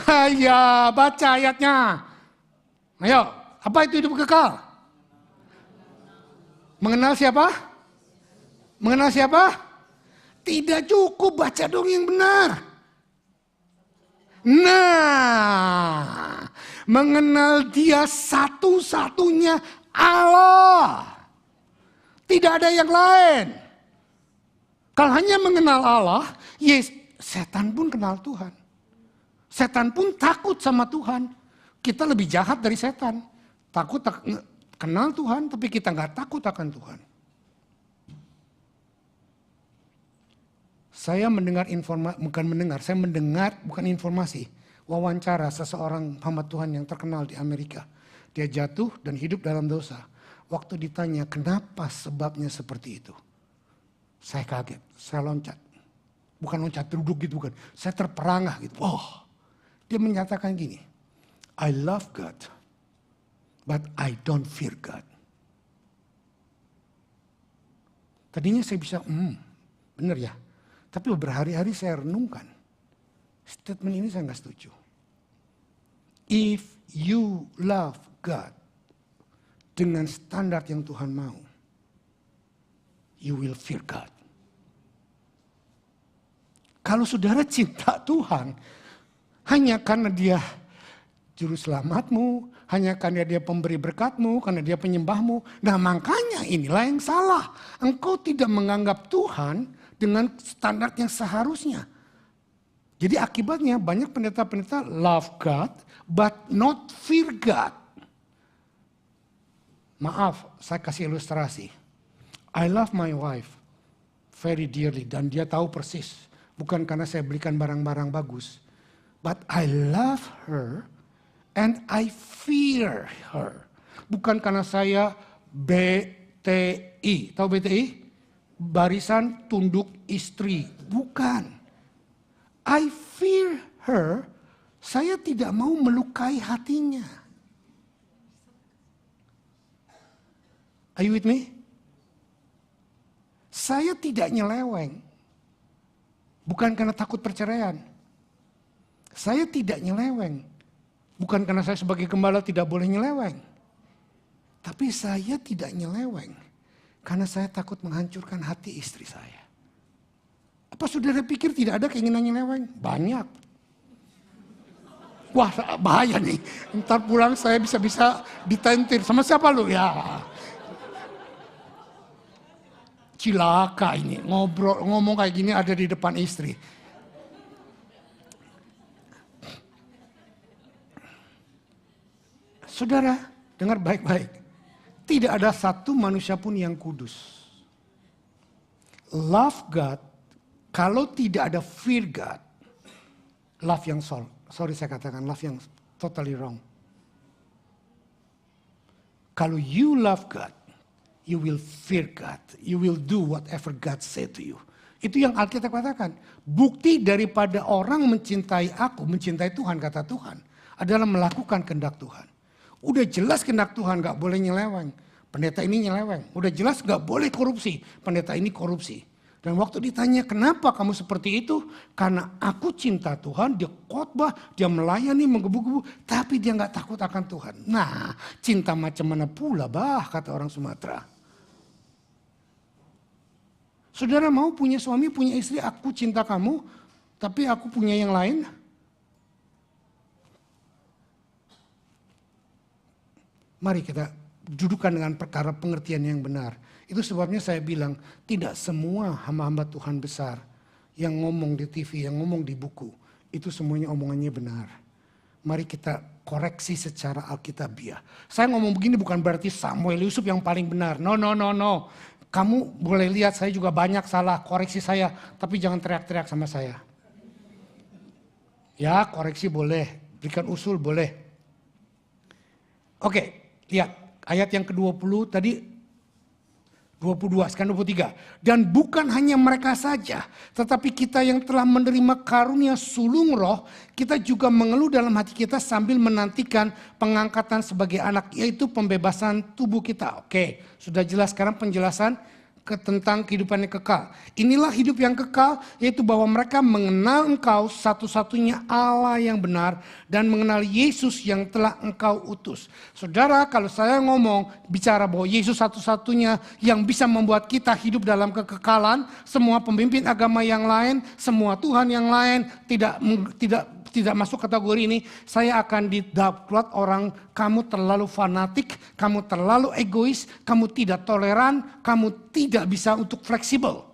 Haya, baca ayatnya. Ayo, apa itu hidup kekal? Mengenal siapa? Mengenal siapa? Tidak cukup, baca dong yang benar. Nah, mengenal dia satu-satunya Allah. Tidak ada yang lain. Kalau hanya mengenal Allah, setan pun kenal Tuhan. Setan pun takut sama Tuhan. Kita lebih jahat dari setan. Kenal Tuhan, tapi kita nggak takut akan Tuhan. Saya mendengar saya mendengar bukan informasi. Wawancara seseorang hamba Tuhan yang terkenal di Amerika. Dia jatuh dan hidup dalam dosa. Waktu ditanya kenapa sebabnya seperti itu. Saya kaget, saya loncat. Bukan loncat duduk gitu bukan. Saya terperangah gitu. Dia menyatakan gini. I love God, but I don't fear God. Tadinya saya bisa, benar ya. Tapi berhari-hari saya renungkan. Statement ini saya nggak setuju. If you love God, dengan standar yang Tuhan mau, you will fear God. Kalau saudara cinta Tuhan, hanya karena dia juru selamatmu, hanya karena dia pemberi berkatmu, karena dia penyembahmu. Nah makanya inilah yang salah. Engkau tidak menganggap Tuhan dengan standar yang seharusnya. Jadi akibatnya banyak pendeta-pendeta love God, but not fear God. Maaf, saya kasih ilustrasi. I love my wife very dearly dan dia tahu persis. Bukan karena saya belikan barang-barang bagus. But I love her and I fear her. Bukan karena saya BTI. Tahu BTI? Barisan Tunduk Istri. Bukan. I fear her. Saya tidak mau melukai hatinya. Are you with me? Saya tidak nyeleweng. Bukan karena takut perceraian. Saya tidak nyeleweng. Bukan karena saya sebagai gembala tidak boleh nyeleweng. Tapi saya tidak nyeleweng. Karena saya takut menghancurkan hati istri saya. Apa saudara pikir tidak ada keinginan nyeleweng? Banyak. Wah bahaya nih. Ntar pulang saya bisa-bisa ditentir. Sama siapa lu? Ya. Cilaka ini, ngomong kayak gini ada di depan istri. Saudara, dengar baik-baik. Tidak ada satu manusia pun yang kudus. Love God, kalau tidak ada fear God, love yang sorry saya katakan, love yang totally wrong. Kalau you love God, you will fear God. You will do whatever God said to you. Itu yang Alkitab katakan. Bukti daripada orang mencintai aku, mencintai Tuhan, kata Tuhan, adalah melakukan kehendak Tuhan. Udah jelas kehendak Tuhan gak boleh nyeleweng. Pendeta ini nyeleweng. Udah jelas gak boleh korupsi. Pendeta ini korupsi. Dan waktu ditanya kenapa kamu seperti itu? Karena aku cinta Tuhan, dia khotbah, dia melayani, menggebu-gebu. Tapi dia gak takut akan Tuhan. Nah, cinta macam mana pula bah, kata orang Sumatera. Saudara mau punya suami, punya istri, aku cinta kamu, tapi aku punya yang lain? Mari kita dudukan dengan perkara pengertian yang benar. Itu sebabnya saya bilang tidak semua hamba-hamba Tuhan besar yang ngomong di TV, yang ngomong di buku, itu semuanya omongannya benar. Mari kita koreksi secara alkitabiah. Saya ngomong begini bukan berarti Samuel Yusuf yang paling benar. No. Kamu boleh lihat saya juga banyak salah, koreksi saya. Tapi jangan teriak-teriak sama saya. Ya, koreksi boleh, berikan usul boleh. Oke, lihat ayat yang ke-20 tadi. 22, sekarang 23. Dan bukan hanya mereka saja, tetapi kita yang telah menerima karunia sulung roh, kita juga mengeluh dalam hati kita sambil menantikan pengangkatan sebagai anak, yaitu pembebasan tubuh kita. Oke, sudah jelas sekarang penjelasan tentang kehidupan yang kekal. Inilah hidup yang kekal, yaitu bahwa mereka mengenal Engkau satu-satunya Allah yang benar dan mengenal Yesus yang telah Engkau utus. Saudara, kalau saya ngomong bicara bahwa Yesus satu-satunya yang bisa membuat kita hidup dalam kekekalan, semua pemimpin agama yang lain, semua Tuhan yang lain tidak masuk kategori ini, saya akan didapet orang, kamu terlalu fanatik, kamu terlalu egois, kamu tidak toleran, kamu tidak bisa untuk fleksibel.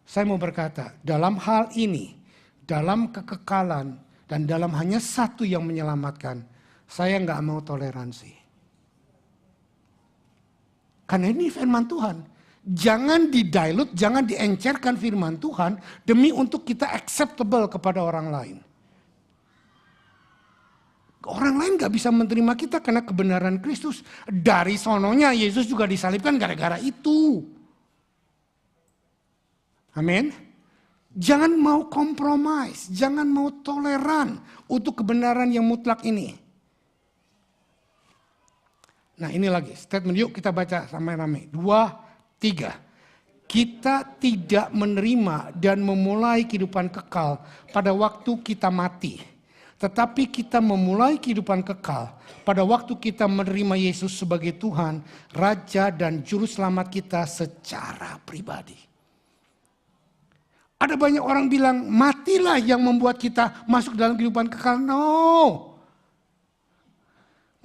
Saya mau berkata, dalam hal ini, dalam kekekalan, dan dalam hanya satu yang menyelamatkan, saya nggak mau toleransi. Karena ini firman Tuhan. Jangan didilute, jangan diencerkan firman Tuhan demi untuk kita acceptable kepada orang lain. Orang lain gak bisa menerima kita karena kebenaran Kristus. Dari sononya Yesus juga disalibkan gara-gara itu. Amin. Jangan mau compromise, jangan mau toleran untuk kebenaran yang mutlak ini. Nah ini lagi statement, yuk kita baca ramai-ramai. 2, 3. Kita tidak menerima dan memulai kehidupan kekal pada waktu kita mati. Tetapi kita memulai kehidupan kekal pada waktu kita menerima Yesus sebagai Tuhan, Raja dan Juru Selamat kita secara pribadi. Ada banyak orang bilang matilah yang membuat kita masuk dalam kehidupan kekal. No.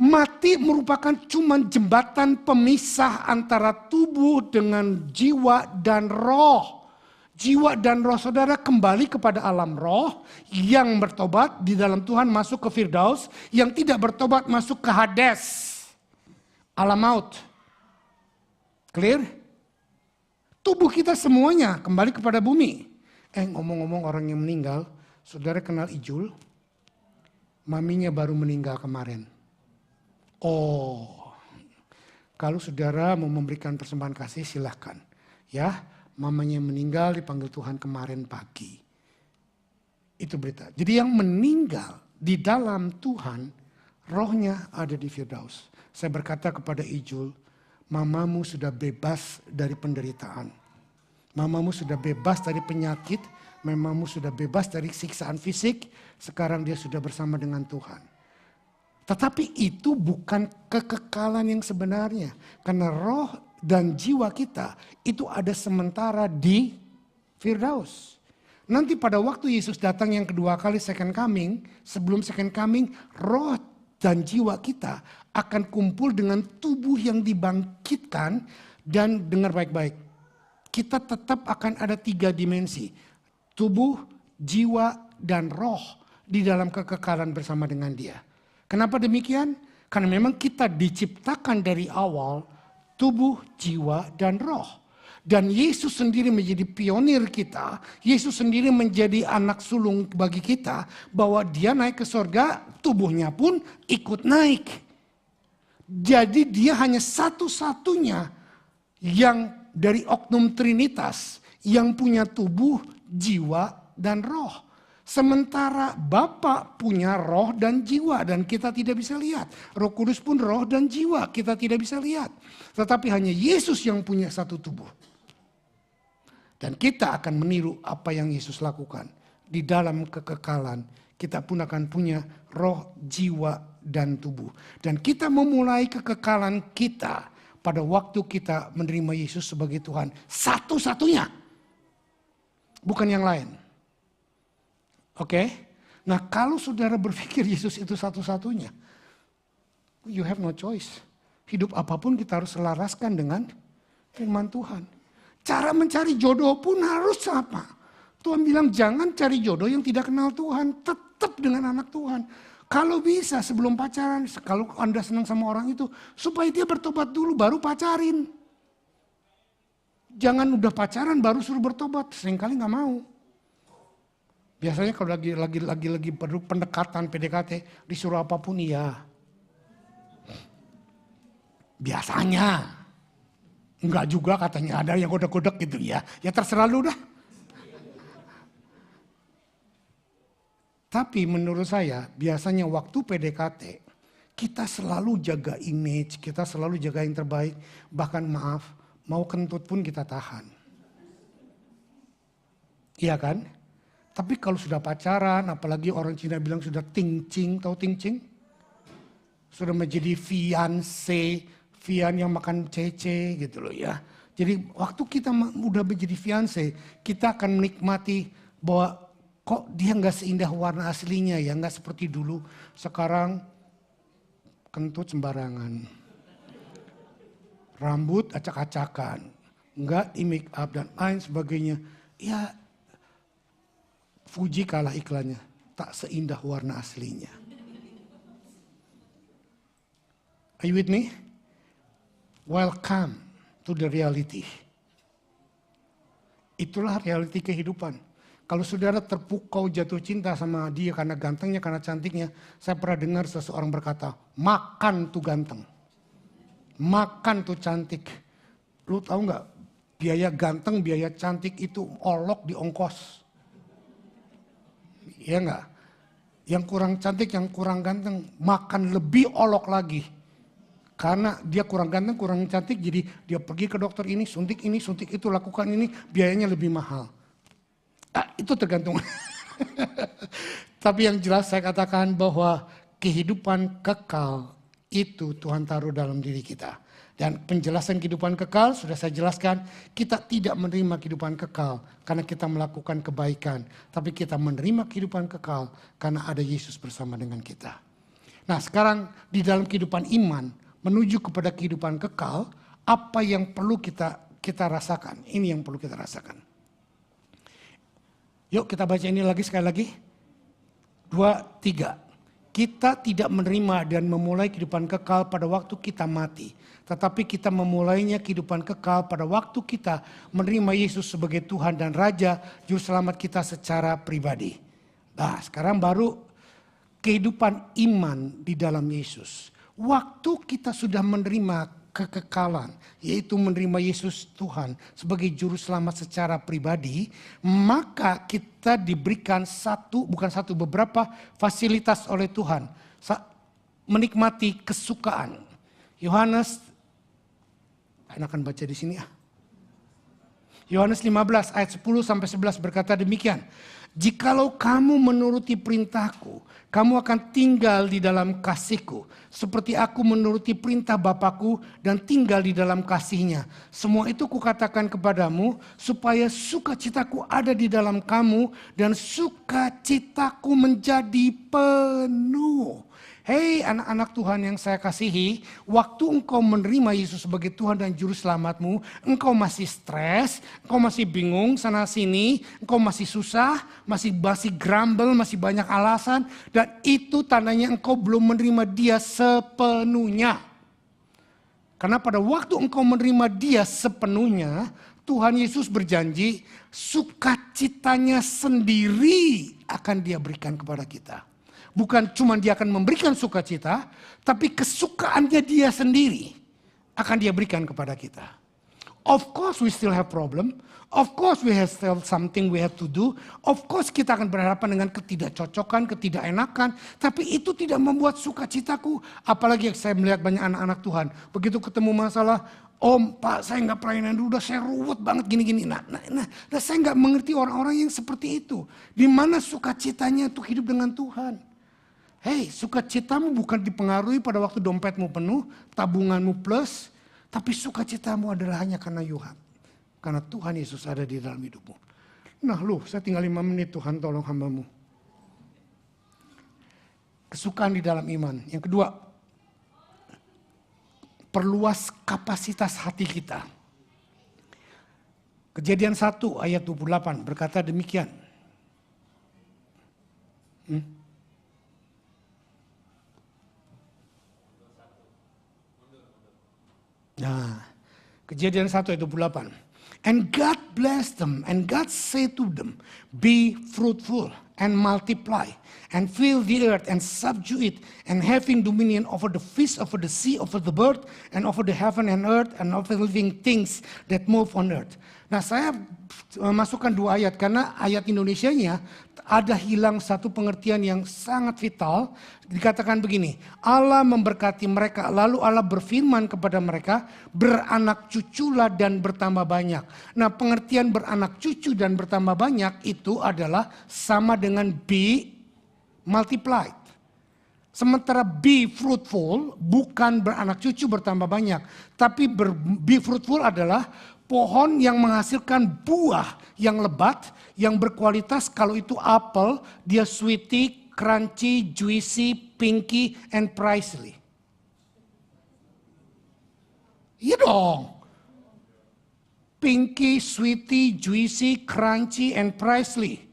Mati merupakan cuma jembatan pemisah antara tubuh dengan jiwa dan roh. Jiwa dan roh saudara kembali kepada alam roh. Yang bertobat di dalam Tuhan masuk ke Firdaus. Yang tidak bertobat masuk ke Hades. Alam maut. Clear? Tubuh kita semuanya kembali kepada bumi. Ngomong-ngomong orang yang meninggal. Saudara kenal Ijul? Maminya baru meninggal kemarin. Oh, kalau saudara mau memberikan persembahan kasih silahkan. Ya, mamanya meninggal dipanggil Tuhan kemarin pagi. Itu berita. Jadi yang meninggal di dalam Tuhan, rohnya ada di Firdaus. Saya berkata kepada Ijul, mamamu sudah bebas dari penderitaan. Mamamu sudah bebas dari penyakit. Mamamu sudah bebas dari siksaan fisik. Sekarang dia sudah bersama dengan Tuhan. Tetapi itu bukan kekekalan yang sebenarnya. Karena roh dan jiwa kita itu ada sementara di Firdaus. Nanti pada waktu Yesus datang yang kedua kali second coming. Sebelum second coming, roh dan jiwa kita akan kumpul dengan tubuh yang dibangkitkan. Dan dengar baik-baik. Kita tetap akan ada 3 dimensi. Tubuh, jiwa, dan roh di dalam kekekalan bersama dengan dia. Kenapa demikian? Karena memang kita diciptakan dari awal tubuh, jiwa, dan roh. Dan Yesus sendiri menjadi pionir kita. Yesus sendiri menjadi anak sulung bagi kita. Bahwa dia naik ke surga, tubuhnya pun ikut naik. Jadi dia hanya satu-satunya yang dari oknum Trinitas yang punya tubuh, jiwa, dan roh. Sementara Bapa punya roh dan jiwa dan kita tidak bisa lihat. Roh Kudus pun roh dan jiwa, kita tidak bisa lihat. Tetapi hanya Yesus yang punya satu tubuh. Dan kita akan meniru apa yang Yesus lakukan. Di dalam kekekalan kita pun akan punya roh, jiwa, dan tubuh. Dan kita memulai kekekalan kita pada waktu kita menerima Yesus sebagai Tuhan. Satu-satunya. Bukan yang lain. Oke? Nah kalau saudara berpikir Yesus itu satu-satunya. You have no choice. Hidup apapun kita harus selaraskan dengan firman Tuhan. Cara mencari jodoh pun harus apa? Tuhan bilang jangan cari jodoh yang tidak kenal Tuhan. Tetap dengan anak Tuhan. Kalau bisa sebelum pacaran, kalau Anda senang sama orang itu, supaya dia bertobat dulu baru pacarin. Jangan udah pacaran baru suruh bertobat, seringkali nggak mau. Biasanya kalau lagi pendekatan PDKT disuruh apapun iya. Biasanya. Enggak juga katanya ada yang godek-godek gitu ya. Ya terserah lu dah. Tapi menurut saya biasanya waktu PDKT kita selalu jaga image, kita selalu jaga yang terbaik. Bahkan maaf, mau kentut pun kita tahan. Iya kan? Tapi kalau sudah pacaran, apalagi orang Cina bilang sudah ting-cing, tahu ting-cing? Sudah menjadi fiancé, fian yang makan cece gitu loh ya. Jadi waktu kita udah menjadi fiancé, kita akan menikmati bahwa kok dia nggak seindah warna aslinya ya, nggak seperti dulu. Sekarang kentut sembarangan, rambut acak-acakan, nggak di make up dan lain sebagainya. Ya Fuji kalah iklannya, tak seindah warna aslinya. Are you with me? Welcome to the reality. Itulah reality kehidupan. Kalau saudara terpukau jatuh cinta sama dia karena gantengnya, karena cantiknya. Saya pernah dengar seseorang berkata, makan tuh ganteng. Makan tuh cantik. Lu tahu nggak, biaya ganteng, biaya cantik itu olok di ongkos. Iya nggak? Yang kurang cantik, yang kurang ganteng, makan lebih olok lagi. Karena dia kurang ganteng, kurang cantik, jadi dia pergi ke dokter ini, suntik itu, lakukan ini, biayanya lebih mahal. Itu tergantung. Tapi yang jelas saya katakan bahwa kehidupan kekal itu Tuhan taruh dalam diri kita. Dan penjelasan kehidupan kekal sudah saya jelaskan, kita tidak menerima kehidupan kekal karena kita melakukan kebaikan. Tapi kita menerima kehidupan kekal karena ada Yesus bersama dengan kita. Nah sekarang di dalam kehidupan iman menuju kepada kehidupan kekal, apa yang perlu kita rasakan? Ini yang perlu kita rasakan. Yuk kita baca ini lagi sekali lagi. 2, 3. Kita tidak menerima dan memulai kehidupan kekal pada waktu kita mati. Tetapi kita memulainya kehidupan kekal pada waktu kita menerima Yesus sebagai Tuhan dan Raja Juru Selamat kita secara pribadi. Nah sekarang baru kehidupan iman di dalam Yesus. Waktu kita sudah menerima kekekalan, yaitu menerima Yesus Tuhan sebagai Juru Selamat secara pribadi, maka kita diberikan beberapa fasilitas oleh Tuhan. Menikmati kesukaan. Yohanes, akan baca di sini ya. Yohanes 15 ayat 10 sampai 11 berkata demikian. Jikalau kamu menuruti perintahku, kamu akan tinggal di dalam kasihku. Seperti aku menuruti perintah Bapakku dan tinggal di dalam kasihnya. Semua itu kukatakan kepadamu supaya sukacitaku ada di dalam kamu dan sukacitaku menjadi penuh. Hei anak-anak Tuhan yang saya kasihi, waktu engkau menerima Yesus sebagai Tuhan dan Juru Selamatmu, engkau masih stres, engkau masih bingung sana sini, engkau masih susah, masih grumble, masih banyak alasan. Dan itu tandanya engkau belum menerima dia sepenuhnya. Karena pada waktu engkau menerima dia sepenuhnya, Tuhan Yesus berjanji sukacitanya sendiri akan dia berikan kepada kita. bukan cuma dia akan memberikan sukacita, tapi kesukaannya dia sendiri akan dia berikan kepada kita. Of course we still have problem. Of course we have still something we have to do. Of course kita akan berhadapan dengan ketidakcocokan, ketidakenakan. Tapi itu tidak membuat sukacitaku. Apalagi saya melihat banyak anak-anak Tuhan. Begitu ketemu masalah, Om, Pak, saya nggak pelayanan dulu, udah saya ruwet banget gini-gini. Nah, saya nggak mengerti orang-orang yang seperti itu. Di mana sukacitanya untuk hidup dengan Tuhan. Hei, sukacitamu bukan dipengaruhi pada waktu dompetmu penuh, tabunganmu plus, tapi sukacitamu adalah hanya karena Tuhan. Karena Tuhan Yesus ada di dalam hidupmu. Nah saya tinggal 5 menit, Tuhan tolong hambamu. Kesukaan di dalam iman. Yang kedua, perluas kapasitas hati kita. Kejadian 1 ayat 28 berkata demikian. Nah, Kejadian 1 ayat 28. And God blessed them, and God said to them, be fruitful and multiply, and fill the earth and subdue it, and having dominion over the fish, over the sea, over the bird, and over the heaven and earth, and over the living things that move on earth. Nah, saya masukkan 2 ayat karena ayat Indonesianya ada hilang satu pengertian yang sangat vital. Dikatakan begini, Allah memberkati mereka, lalu Allah berfirman kepada mereka, beranak cuculah dan bertambah banyak. Nah, pengertian beranak cucu dan bertambah banyak itu adalah sama dengan be multiplied. Sementara be fruitful bukan beranak cucu bertambah banyak, tapi be fruitful adalah pohon yang menghasilkan buah yang lebat, yang berkualitas. Kalau itu apel, dia sweety, crunchy, juicy, pinky, and pricely. Iya dong. Pinky, sweety, juicy, crunchy, and pricely.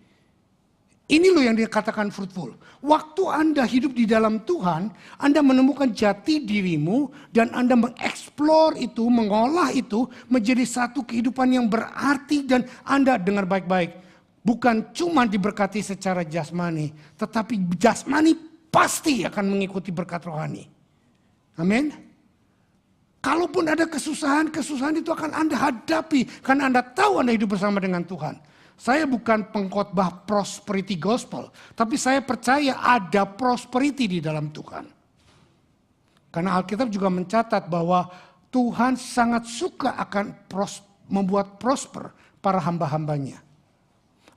Ini loh yang dikatakan fruitful. Waktu Anda hidup di dalam Tuhan, Anda menemukan jati dirimu dan Anda mengeksplor itu, mengolah itu menjadi satu kehidupan yang berarti dan Anda dengar baik-baik. Bukan cuma diberkati secara jasmani, tetapi jasmani pasti akan mengikuti berkat rohani. Amin. Kalaupun ada kesusahan itu akan Anda hadapi karena Anda tahu Anda hidup bersama dengan Tuhan. Saya bukan pengkhotbah prosperity gospel, tapi saya percaya ada prosperity di dalam Tuhan. Karena Alkitab juga mencatat bahwa Tuhan sangat suka akan membuat prosper para hamba-hambanya.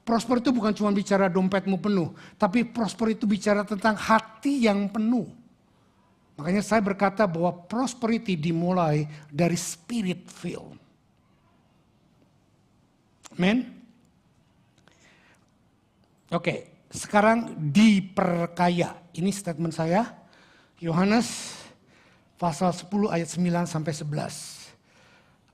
Prosper itu bukan cuma bicara dompetmu penuh, tapi prosper itu bicara tentang hati yang penuh. Makanya saya berkata bahwa prosperity dimulai dari spirit filled. Amen. Oke, sekarang diperkaya. Ini statement saya. Yohanes pasal 10 ayat 9 sampai 11.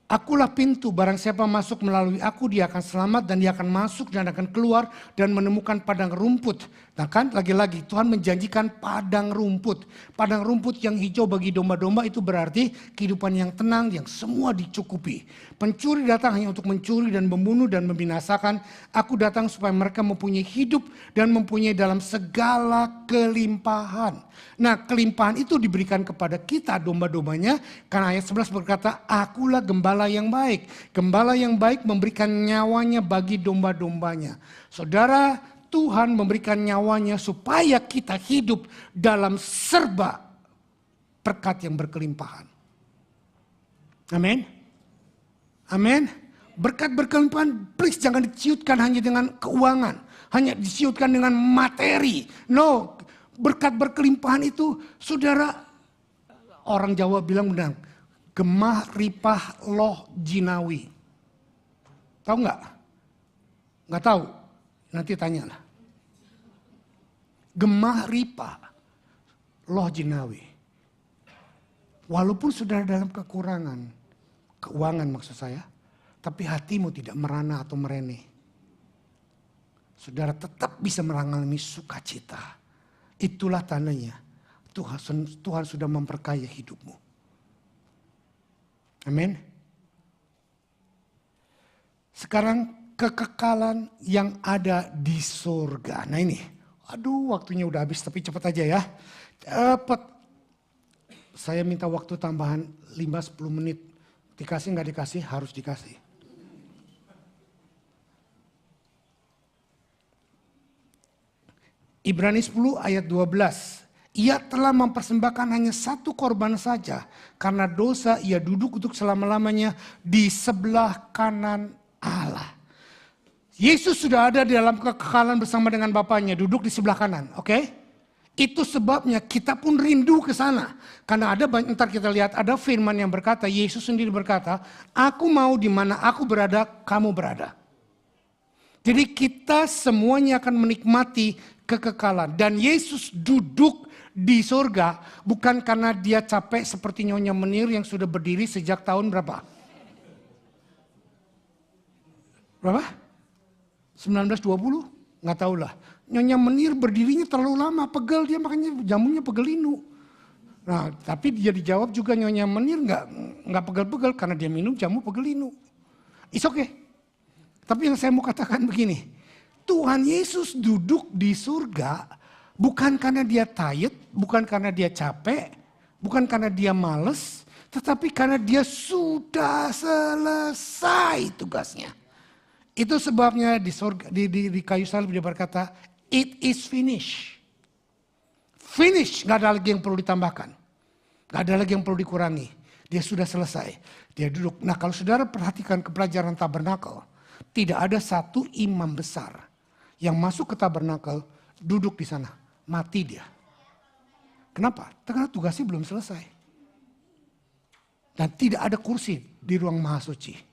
Akulah pintu, barang siapa masuk melalui aku dia akan selamat dan dia akan masuk dan akan keluar dan menemukan padang rumput. Nah kan lagi-lagi Tuhan menjanjikan padang rumput. Padang rumput yang hijau bagi domba-domba itu berarti kehidupan yang tenang yang semua dicukupi. Pencuri datang hanya untuk mencuri dan membunuh dan membinasakan. Aku datang supaya mereka mempunyai hidup dan mempunyai dalam segala kelimpahan. Nah kelimpahan itu diberikan kepada kita domba-dombanya. Karena ayat 11 berkata, akulah gembala yang baik. Gembala yang baik memberikan nyawanya bagi domba-dombanya. Saudara, Tuhan memberikan nyawanya supaya kita hidup dalam serba berkat yang berkelimpahan. Amin. Amin. Berkat berkelimpahan, please jangan diciutkan hanya dengan keuangan. Hanya diciutkan dengan materi. No, berkat berkelimpahan itu, saudara, orang Jawa bilang benar, gemah ripah loh jinawi. Tahu nggak? Nggak tahu. Nanti tanyalah. Gemah ripah loh jinawi. Walaupun saudara dalam kekurangan, keuangan maksud saya, tapi hatimu tidak merana atau merene. Saudara tetap bisa mengalami sukacita. Itulah tandanya Tuhan sudah memperkaya hidupmu. Amin. Sekarang kekekalan yang ada di surga. Nah ini Aduh, waktunya udah habis, tapi cepat aja ya. Cepat. Saya minta waktu tambahan 5-10 menit. Dikasih nggak dikasih, harus dikasih. Ibrani 10 ayat 12. Ia telah mempersembahkan hanya satu korban saja. Karena dosa ia duduk untuk selama-lamanya di sebelah kanan Allah. Yesus sudah ada di dalam kekekalan bersama dengan Bapaknya, duduk di sebelah kanan, oke? Itu sebabnya kita pun rindu ke sana. Karena ada banyak, ntar kita lihat ada firman yang berkata, Yesus sendiri berkata, aku mau di mana aku berada, kamu berada. Jadi kita semuanya akan menikmati kekekalan. Dan Yesus duduk di surga bukan karena dia capek seperti Nyonya Menir yang sudah berdiri sejak tahun berapa? Berapa? 1920? Nggak tahu lah. Nyonya Menir berdirinya terlalu lama, pegel dia makanya jamunya pegelinu. Nah, tapi dia dijawab juga Nyonya Menir nggak pegel-pegel karena dia minum jamu pegelinu. It's okay. Tapi yang saya mau katakan begini, Tuhan Yesus duduk di surga bukan karena dia tired, bukan karena dia capek, bukan karena dia males, tetapi karena dia sudah selesai tugasnya. Itu sebabnya di surga, di kayu salib dia berkata, it is finished. Finish, gak ada lagi yang perlu ditambahkan. Gak ada lagi yang perlu dikurangi. Dia sudah selesai. Dia duduk. Nah kalau saudara perhatikan ke pelajaran tabernakel, tidak ada satu imam besar yang masuk ke tabernakel, duduk di sana. Mati dia. Kenapa? Karena tugasnya belum selesai. Dan tidak ada kursi di ruang maha suci.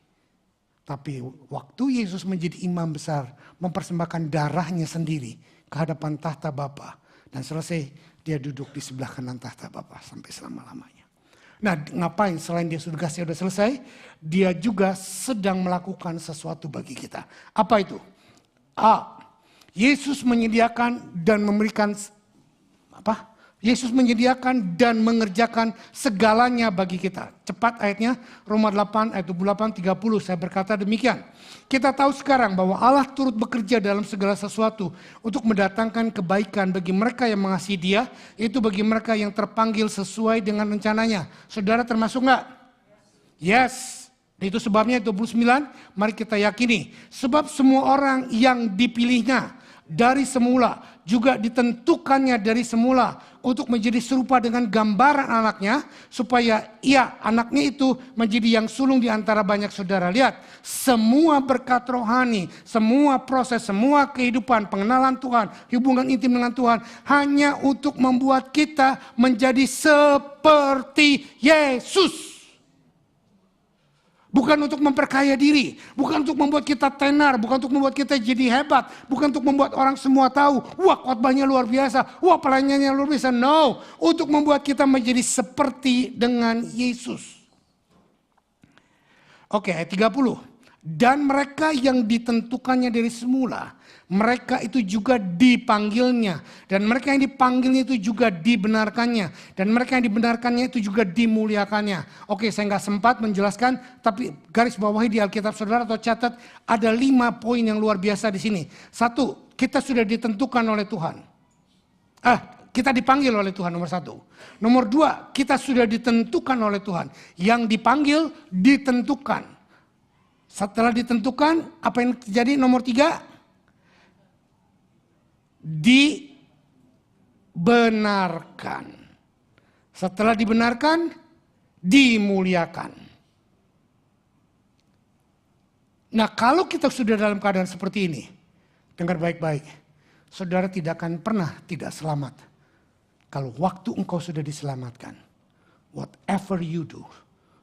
Tapi waktu Yesus menjadi imam besar, mempersembahkan darahnya sendiri ke hadapan tahta Bapa. Dan selesai dia duduk di sebelah kanan tahta Bapa sampai selama-lamanya. Nah ngapain selain dia tugasnya sudah selesai, dia juga sedang melakukan sesuatu bagi kita. Apa itu? Yesus menyediakan dan memberikan apa? Yesus menyediakan dan mengerjakan segalanya bagi kita. Cepat ayatnya, Roma 8 ayat 28 30 saya berkata demikian. Kita tahu sekarang bahwa Allah turut bekerja dalam segala sesuatu untuk mendatangkan kebaikan bagi mereka yang mengasihi Dia, itu bagi mereka yang terpanggil sesuai dengan rencananya. Saudara termasuk enggak? Yes. Itu sebabnya 29, mari kita yakini. Sebab semua orang yang dipilihnya dari semula, juga ditentukannya dari semula untuk menjadi serupa dengan gambaran anaknya, supaya anaknya itu menjadi yang sulung di antara banyak saudara. Lihat, semua berkat rohani, semua proses, semua kehidupan, pengenalan Tuhan, hubungan intim dengan Tuhan, hanya untuk membuat kita menjadi seperti Yesus. Bukan untuk memperkaya diri, bukan untuk membuat kita tenar, bukan untuk membuat kita jadi hebat, bukan untuk membuat orang semua tahu, wah khotbahnya luar biasa, wah pelayanannya luar biasa. No, untuk membuat kita menjadi seperti dengan Yesus. Oke, ayat 30. Dan mereka yang ditentukannya dari semula, mereka itu juga dipanggilnya. Dan mereka yang dipanggilnya itu juga dibenarkannya. Dan mereka yang dibenarkannya itu juga dimuliakannya. Oke, saya nggak sempat menjelaskan, tapi garis bawahi di Alkitab saudara atau catat, ada 5 poin yang luar biasa di sini. 1, kita sudah ditentukan oleh Tuhan. Kita dipanggil oleh Tuhan, nomor 1. Nomor 2, kita sudah ditentukan oleh Tuhan. Yang dipanggil, ditentukan. Setelah ditentukan, apa yang terjadi? Nomor 3, dibenarkan. Setelah dibenarkan, dimuliakan. Nah, kalau kita sudah dalam keadaan seperti ini, dengar baik-baik, saudara tidak akan pernah tidak selamat. Kalau waktu engkau sudah diselamatkan, whatever you do,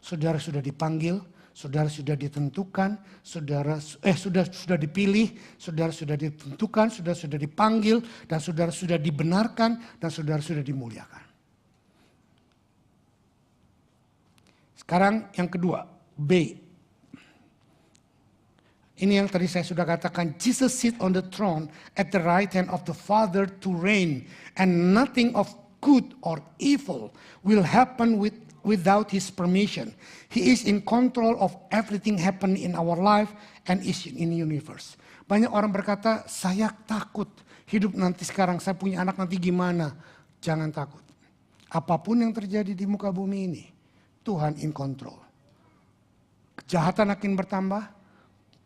saudara sudah dipanggil, saudara sudah ditentukan, saudara sudah dipilih, saudara sudah ditentukan, saudara sudah dipanggil, dan saudara sudah dibenarkan, dan saudara sudah dimuliakan. Sekarang yang kedua, B. Ini yang tadi saya sudah katakan, Jesus sit on the throne at the right hand of the Father to reign, and nothing of good or evil will happen with without His permission. He is in control of everything happen in our life and is in universe. Banyak orang berkata, saya takut hidup nanti sekarang, saya punya anak nanti gimana. Jangan takut. Apapun yang terjadi di muka bumi ini, Tuhan in control. Kejahatan akan bertambah,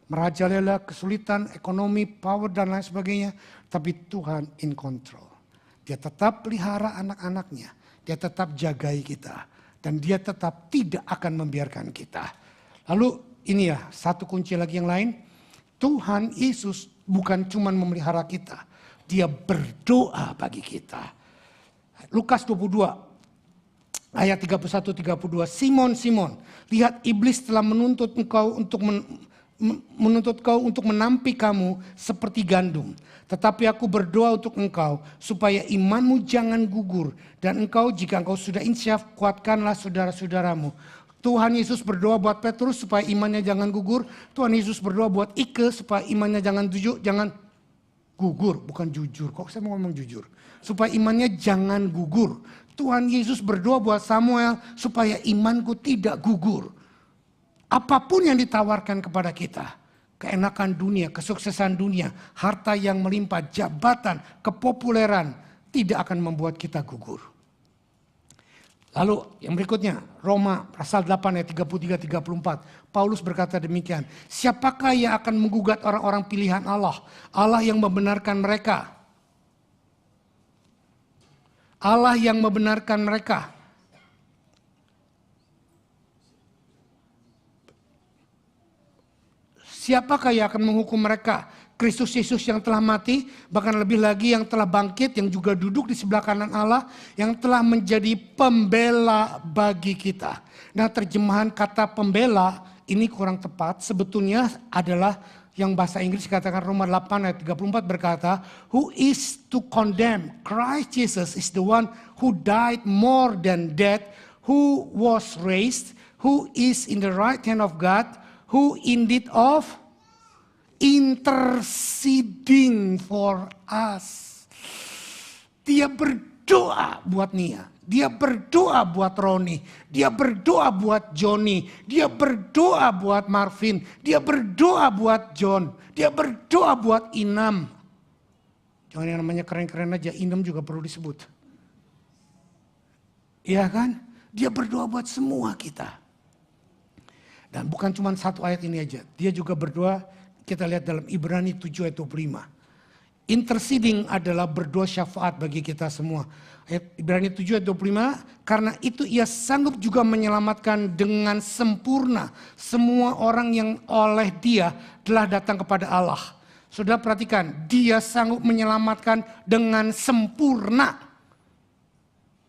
merajalela, kesulitan, ekonomi, power dan lain sebagainya. Tapi Tuhan in control. Dia tetap pelihara anak-anaknya. Dia tetap jagai kita. Dan dia tetap tidak akan membiarkan kita. Lalu ini ya, satu kunci lagi yang lain. Tuhan Yesus bukan cuma memelihara kita. Dia berdoa bagi kita. Lukas 22 ayat 31-32. Simon, Simon, lihat iblis telah menuntut engkau untuk menampi kamu seperti gandum. Tetapi aku berdoa untuk engkau supaya imanmu jangan gugur. Dan engkau jika engkau sudah insyaf kuatkanlah saudara-saudaramu. Tuhan Yesus berdoa buat Petrus supaya imannya jangan gugur. Tuhan Yesus berdoa buat Ike supaya imannya jangan gugur. Bukan jujur, kok saya mau ngomong jujur. Supaya imannya jangan gugur. Tuhan Yesus berdoa buat Samuel supaya imanku tidak gugur. Apapun yang ditawarkan kepada kita, keenakan dunia, kesuksesan dunia, harta yang melimpah, jabatan, kepopuleran, tidak akan membuat kita gugur. Lalu yang berikutnya, Roma pasal 8 ayat 33-34. Paulus berkata demikian, siapakah yang akan menggugat orang-orang pilihan Allah? Allah yang membenarkan mereka. Allah yang membenarkan mereka. Siapakah yang akan menghukum mereka? Kristus Yesus yang telah mati, bahkan lebih lagi yang telah bangkit, yang juga duduk di sebelah kanan Allah, yang telah menjadi pembela bagi kita. Nah, terjemahan kata pembela ini kurang tepat, sebetulnya adalah yang bahasa Inggris katakan Roma 8 ayat 34 berkata, who is to condemn? Christ Jesus is the one who died more than death, who was raised, who is in the right hand of God, who indeed of interceding for us. Dia berdoa buat Nia. Dia berdoa buat Roni. Dia berdoa buat Joni. Dia berdoa buat Marvin. Dia berdoa buat John. Dia berdoa buat Inam. Jangan yang namanya keren-keren aja. Inam juga perlu disebut. Iya kan? Dia berdoa buat semua kita. Dan bukan cuma satu ayat ini aja. Dia juga berdoa, kita lihat dalam Ibrani 7 ayat 25. Interceding adalah berdoa syafaat bagi kita semua. Ibrani 7 ayat 25, karena itu ia sanggup juga menyelamatkan dengan sempurna semua orang yang oleh dia telah datang kepada Allah. Saudara perhatikan, dia sanggup menyelamatkan dengan sempurna.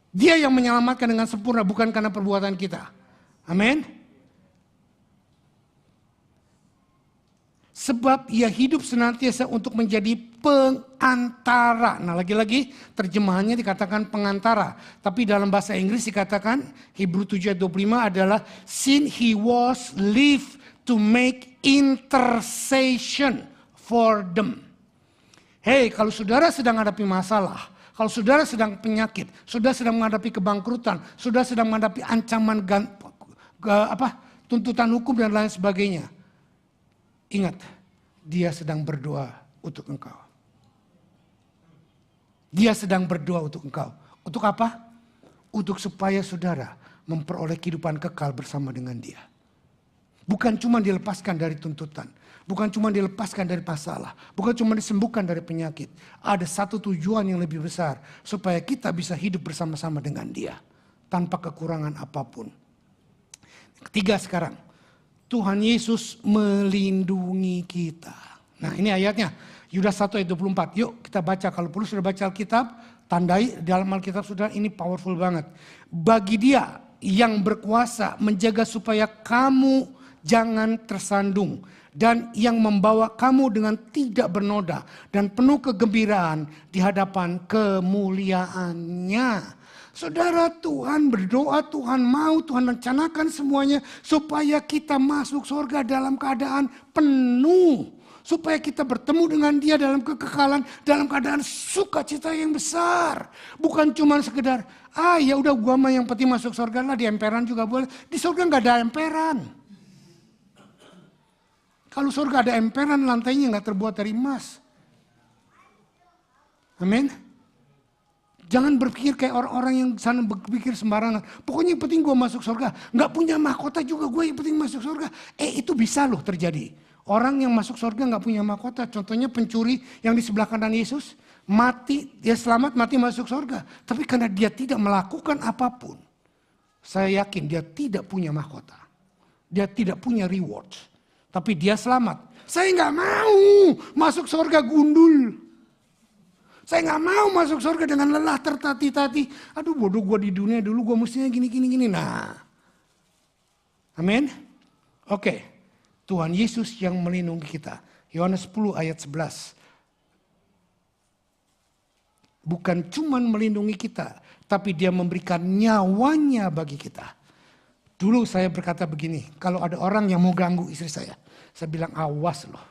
Dia yang menyelamatkan dengan sempurna, bukan karena perbuatan kita. Amin. Sebab ia hidup senantiasa untuk menjadi pengantara. Nah lagi-lagi terjemahannya dikatakan pengantara. Tapi dalam bahasa Inggris dikatakan, Hebrew 7 ayat 25 adalah, since he was lived to make intercession for them. Hey, kalau saudara sedang menghadapi masalah, kalau saudara sedang penyakit, saudara sedang menghadapi kebangkrutan, saudara sedang menghadapi ancaman tuntutan hukum dan lain sebagainya. Ingat, dia sedang berdoa untuk engkau. Dia sedang berdoa untuk engkau. Untuk apa? Untuk supaya saudara memperoleh kehidupan kekal bersama dengan dia. Bukan cuma dilepaskan dari tuntutan. Bukan cuma dilepaskan dari masalah. Bukan cuma disembuhkan dari penyakit. Ada satu tujuan yang lebih besar. Supaya kita bisa hidup bersama-sama dengan dia. Tanpa kekurangan apapun. Ketiga sekarang. Tuhan Yesus melindungi kita. Nah ini ayatnya. Yudas 1 ayat 24. Yuk kita baca. Kalau perlu sudah baca Alkitab. Tandai dalam Alkitab sudah ini powerful banget. Bagi dia yang berkuasa menjaga supaya kamu jangan tersandung. Dan yang membawa kamu dengan tidak bernoda. Dan penuh kegembiraan di hadapan kemuliaannya. Saudara, Tuhan berdoa, Tuhan mau, Tuhan rencanakan semuanya supaya kita masuk surga dalam keadaan penuh. supaya kita bertemu dengan dia dalam kekekalan, dalam keadaan sukacita yang besar. Bukan cuma sekedar, ya udah gua mah yang penting masuk surga lah, di emperan juga boleh. Di surga nggak ada emperan. Kalau surga ada emperan, lantainya nggak terbuat dari emas. Amin. Jangan berpikir kayak orang-orang yang sana berpikir sembarangan. Pokoknya yang penting gue masuk surga. Nggak punya mahkota juga gue yang penting masuk surga. Itu bisa loh terjadi. Orang yang masuk surga nggak punya mahkota. Contohnya pencuri yang di sebelah kanan Yesus. Mati, dia selamat mati masuk surga. Tapi karena dia tidak melakukan apapun. Saya yakin dia tidak punya mahkota. Dia tidak punya reward. Tapi dia selamat. Saya nggak mau masuk surga gundul. Saya nggak mau masuk surga dengan lelah tertati-tati. Aduh bodoh gue di dunia dulu gue mestinya gini. Nah. Amin. Oke. Tuhan Yesus yang melindungi kita. Yohanes 10 ayat 11. Bukan cuma melindungi kita. Tapi dia memberikan nyawanya bagi kita. Dulu saya berkata begini. Kalau ada orang yang mau ganggu istri saya. Saya bilang awas loh.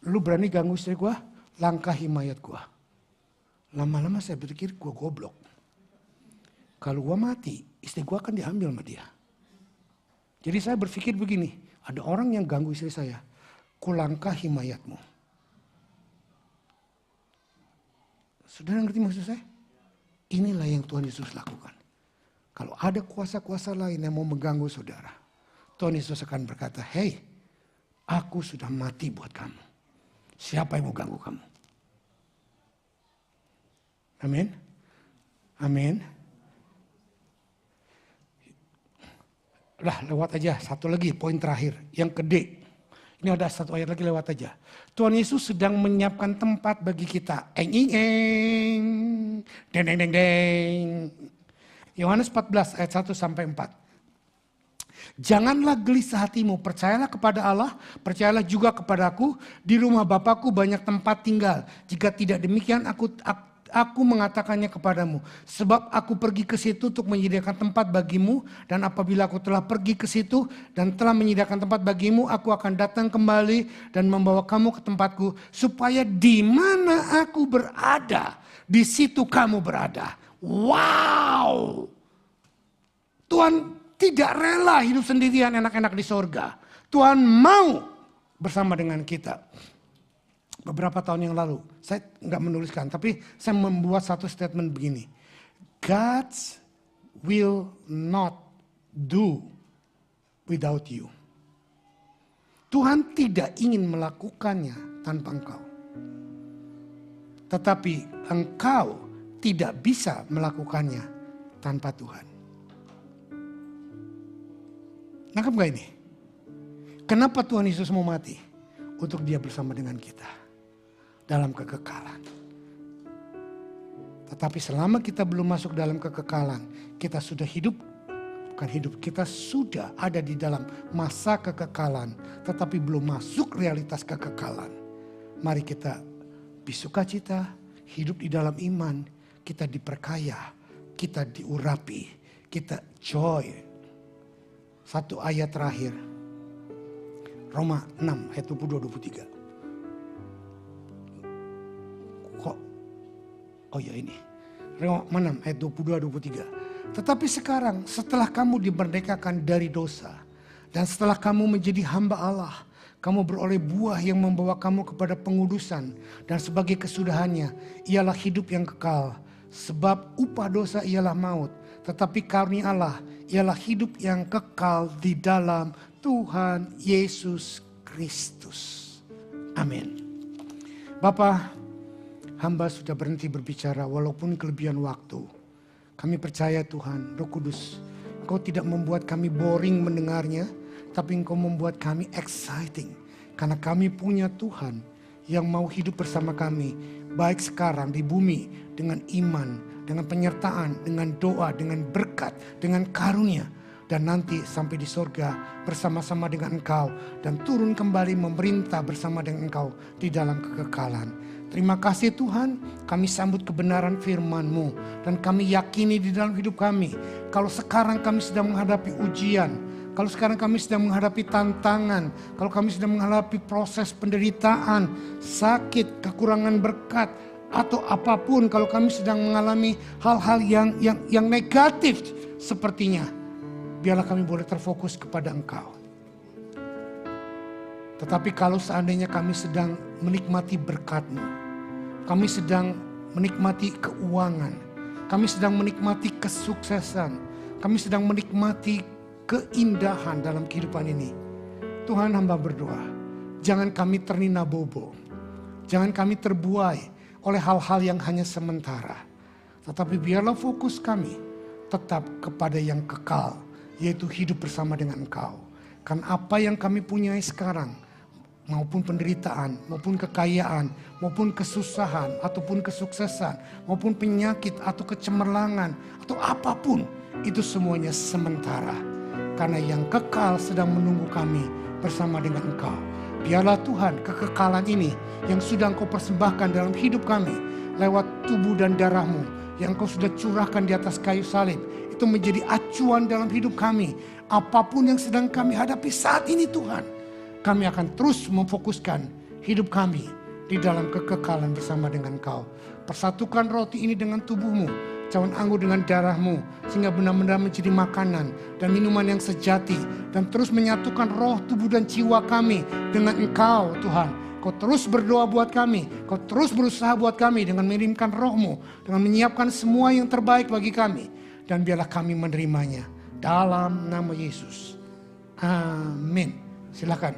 Lu berani ganggu istri gue? Langkahi mayat gue. Lama-lama saya berpikir gue goblok. Kalau gue mati, istri gue akan diambil sama dia. Jadi saya berpikir begini, ada orang yang ganggu istri saya, kulangkahi mayatmu. Saudara ngerti maksud saya? Inilah yang Tuhan Yesus lakukan. Kalau ada kuasa-kuasa lain yang mau mengganggu saudara, Tuhan Yesus akan berkata, hey, aku sudah mati buat kamu. Siapa yang mau ganggu kamu? Amin. Amin. Lah lewat aja satu lagi poin terakhir. Yang gede. Ini ada satu ayat lagi lewat aja. Tuhan Yesus sedang menyiapkan tempat bagi kita. Deng. Yohanes 14 ayat 1 sampai 4. Janganlah gelisah hatimu, percayalah kepada Allah, percayalah juga kepadaku. Di rumah Bapakku banyak tempat tinggal. Jika tidak demikian aku mengatakannya kepadamu. Sebab aku pergi ke situ untuk menyediakan tempat bagimu. Dan apabila aku telah pergi ke situ dan telah menyediakan tempat bagimu, aku akan datang kembali dan membawa kamu ke tempatku. Supaya di mana aku berada, di situ kamu berada. Wow! Tuhan tidak rela hidup sendirian enak-enak di sorga. Tuhan mau bersama dengan kita. Beberapa tahun yang lalu, saya nggak menuliskan, tapi saya membuat satu statement begini. God will not do without you. Tuhan tidak ingin melakukannya tanpa engkau. Tetapi engkau tidak bisa melakukannya tanpa Tuhan. Nangkap gak ini? Kenapa Tuhan Yesus mau mati? Untuk dia bersama dengan kita. Dalam kekekalan. Tetapi selama kita belum masuk dalam kekekalan. Kita sudah hidup. Bukan hidup. Kita sudah ada di dalam masa kekekalan. Tetapi belum masuk realitas kekekalan. Mari kita bersukacita. Hidup di dalam iman. Kita diperkaya. Kita diurapi. Kita joy. Satu ayat terakhir. Roma 6 ayat 22-23. Kok? Oh ya ini. Roma 6 ayat 22-23. Tetapi sekarang setelah kamu dimerdekakan dari dosa. Dan setelah kamu menjadi hamba Allah. Kamu beroleh buah yang membawa kamu kepada pengudusan. Dan sebagai kesudahannya ialah hidup yang kekal. Sebab upah dosa ialah maut. Tetapi karunia Allah ialah hidup yang kekal di dalam Tuhan Yesus Kristus. Amin. Bapa, hamba sudah berhenti berbicara walaupun kelebihan waktu. Kami percaya Tuhan, Roh Kudus, Engkau tidak membuat kami boring mendengarnya, tapi Engkau membuat kami exciting. Karena kami punya Tuhan yang mau hidup bersama kami, baik sekarang di bumi dengan iman, dengan penyertaan, dengan doa, dengan berkat, dengan karunia. Dan nanti sampai di sorga bersama-sama dengan Engkau. Dan turun kembali memerintah bersama dengan Engkau di dalam kekekalan. Terima kasih Tuhan, kami sambut kebenaran firman-Mu. Dan kami yakini di dalam hidup kami. Kalau sekarang kami sedang menghadapi ujian, Kalau sekarang kami sedang menghadapi tantangan, kalau kami sedang menghadapi proses penderitaan, sakit, kekurangan berkat, atau apapun, kalau kami sedang mengalami hal-hal yang negatif sepertinya, biarlah kami boleh terfokus kepada Engkau. Tetapi kalau seandainya kami sedang menikmati berkat-Mu, kami sedang menikmati keuangan, kami sedang menikmati kesuksesan, kami sedang menikmati keindahan dalam kehidupan ini. Tuhan, hamba berdoa, jangan kami ternina bobo, jangan kami terbuai oleh hal-hal yang hanya sementara. Tetapi biarlah fokus kami tetap kepada yang kekal, yaitu hidup bersama dengan Engkau. Karena apa yang kami punyai sekarang, maupun penderitaan, maupun kekayaan, maupun kesusahan, ataupun kesuksesan, maupun penyakit atau kecemerlangan, atau apapun, itu semuanya sementara. Karena yang kekal sedang menunggu kami bersama dengan Engkau. Biarlah Tuhan kekekalan ini yang sudah Engkau persembahkan dalam hidup kami lewat tubuh dan darah-Mu yang Engkau sudah curahkan di atas kayu salib, itu menjadi acuan dalam hidup kami. Apapun yang sedang kami hadapi saat ini Tuhan, kami akan terus memfokuskan hidup kami di dalam kekekalan bersama dengan Engkau. Persatukan roti ini dengan tubuh-Mu, cawan anggur dengan darah-Mu, sehingga benar-benar menjadi makanan dan minuman yang sejati. Dan terus menyatukan roh, tubuh dan jiwa kami dengan Engkau Tuhan. Kau terus berdoa buat kami, Kau terus berusaha buat kami dengan mengirimkan roh-Mu, dengan menyiapkan semua yang terbaik bagi kami. Dan biarlah kami menerimanya dalam nama Yesus. Amin. Silakan.